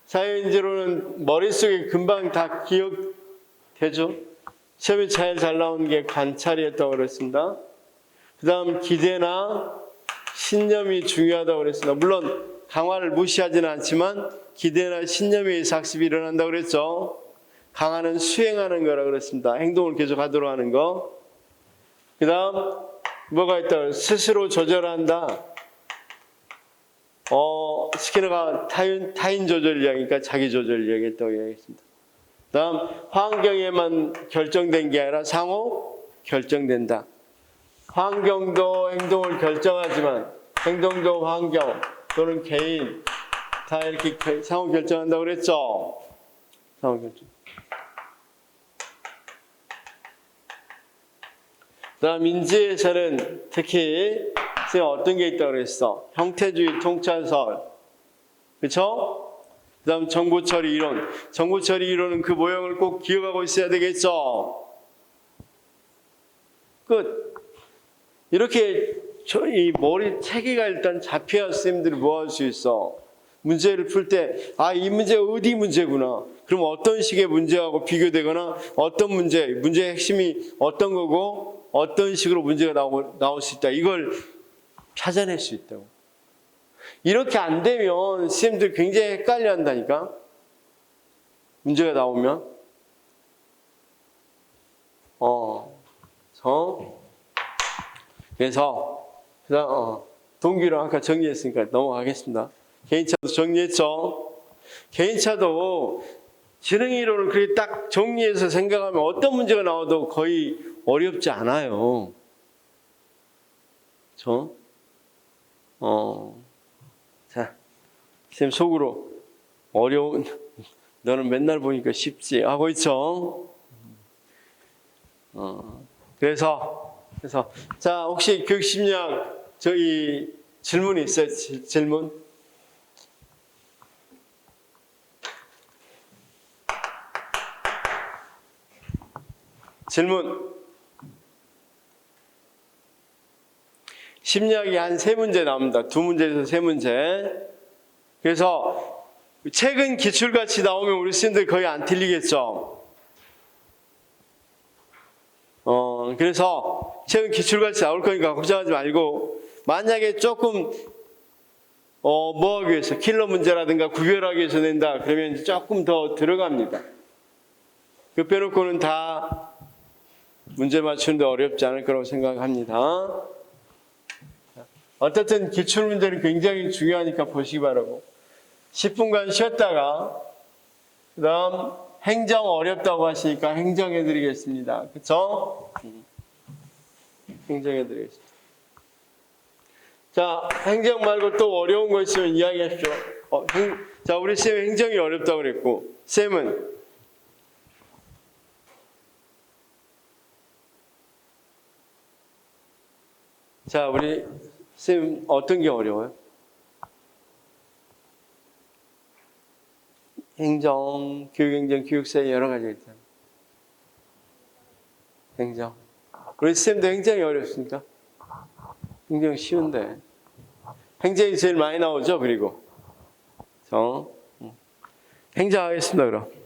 A: 사회인지론은 머릿속에 금방 다 기억되죠. 시험에 제일 잘 나온 게 관찰이었다고 그랬습니다. 그 다음 기대나 신념이 중요하다고 그랬습니다. 물론 강화를 무시하지는 않지만 기대나 신념에 의해서 학습이 일어난다고 그랬죠. 강화는 수행하는 거라고 그랬습니다. 행동을 계속 하도록 하는 거. 그 다음 뭐가 있다고, 스스로 조절한다. 스키너가 타인 조절 이야기니까 자기 조절 이야기했다고 이야기했습니다. 다음 환경에만 결정된 게 아니라 상호 결정된다. 환경도 행동을 결정하지만 행동도 환경 또는 개인 다 이렇게 상호 결정한다고 그랬죠. 상호 결정. 다음 인지에서는 특히 어떤 게 있다고 그랬어? 형태주의 통찰설. 그렇죠? 그 다음 정보처리 이론. 정보처리 이론은 그 모형을 꼭 기억하고 있어야 되겠죠? 끝. 이렇게 이 머리 체계가 일단 잡혀야 선생님들이 뭐 할 수 있어? 문제를 풀 때, 이 문제가 어디 문제구나. 그럼 어떤 식의 문제하고 비교되거나 어떤 문제의 핵심이 어떤 거고 어떤 식으로 문제가 나올 수 있다. 이걸 찾아낼 수 있다고. 이렇게 안 되면 선생님들 굉장히 헷갈려 한다니까. 문제가 나오면. 그래서 동기랑 아까 정리했으니까 넘어가겠습니다. 개인차도 정리했죠. 개인차도 지능이론을 그렇게 딱 정리해서 생각하면 어떤 문제가 나와도 거의 어렵지 않아요. 그렇죠? 자, 선생님 속으로 어려운, 너는 맨날 보니까 쉽지 하고 있죠. 그래서 자, 혹시 교육심리학 저희 질문이 있어요? 질문? 질문. 심리학이 한 3문제 나옵니다. 2문제에서 3문제. 그래서 최근 기출같이 나오면 우리 student들 거의 안 틀리겠죠. 그래서 시험 기출같이 나올 거니까 걱정하지 말고, 만약에 조금 뭐 하기 위해서 킬러 문제라든가 구별하기 위해서 낸다 그러면 조금 더 들어갑니다. 그 빼놓고는 다 문제 맞추는데 어렵지 않을 거라고 생각합니다. 어쨌든 기출 문제는 굉장히 중요하니까 보시기 바라고, 10분간 쉬었다가 그 다음 행정 어렵다고 하시니까 행정해드리겠습니다. 그쵸? 행정해드리겠습니다. 자, 행정 말고 또 어려운 거 있으면 이야기하십시오. 자, 우리 쌤 행정이 어렵다고 그랬고, 쌤은? 자, 우리 쌤 어떤 게 어려워요? 행정, 교육행정, 교육사회 여러 가지가 있잖아요. 행정. 우리 쌤도 행정이 어렵습니까? 행정 쉬운데. 행정이 제일 많이 나오죠, 그리고. 행정하겠습니다, 그럼.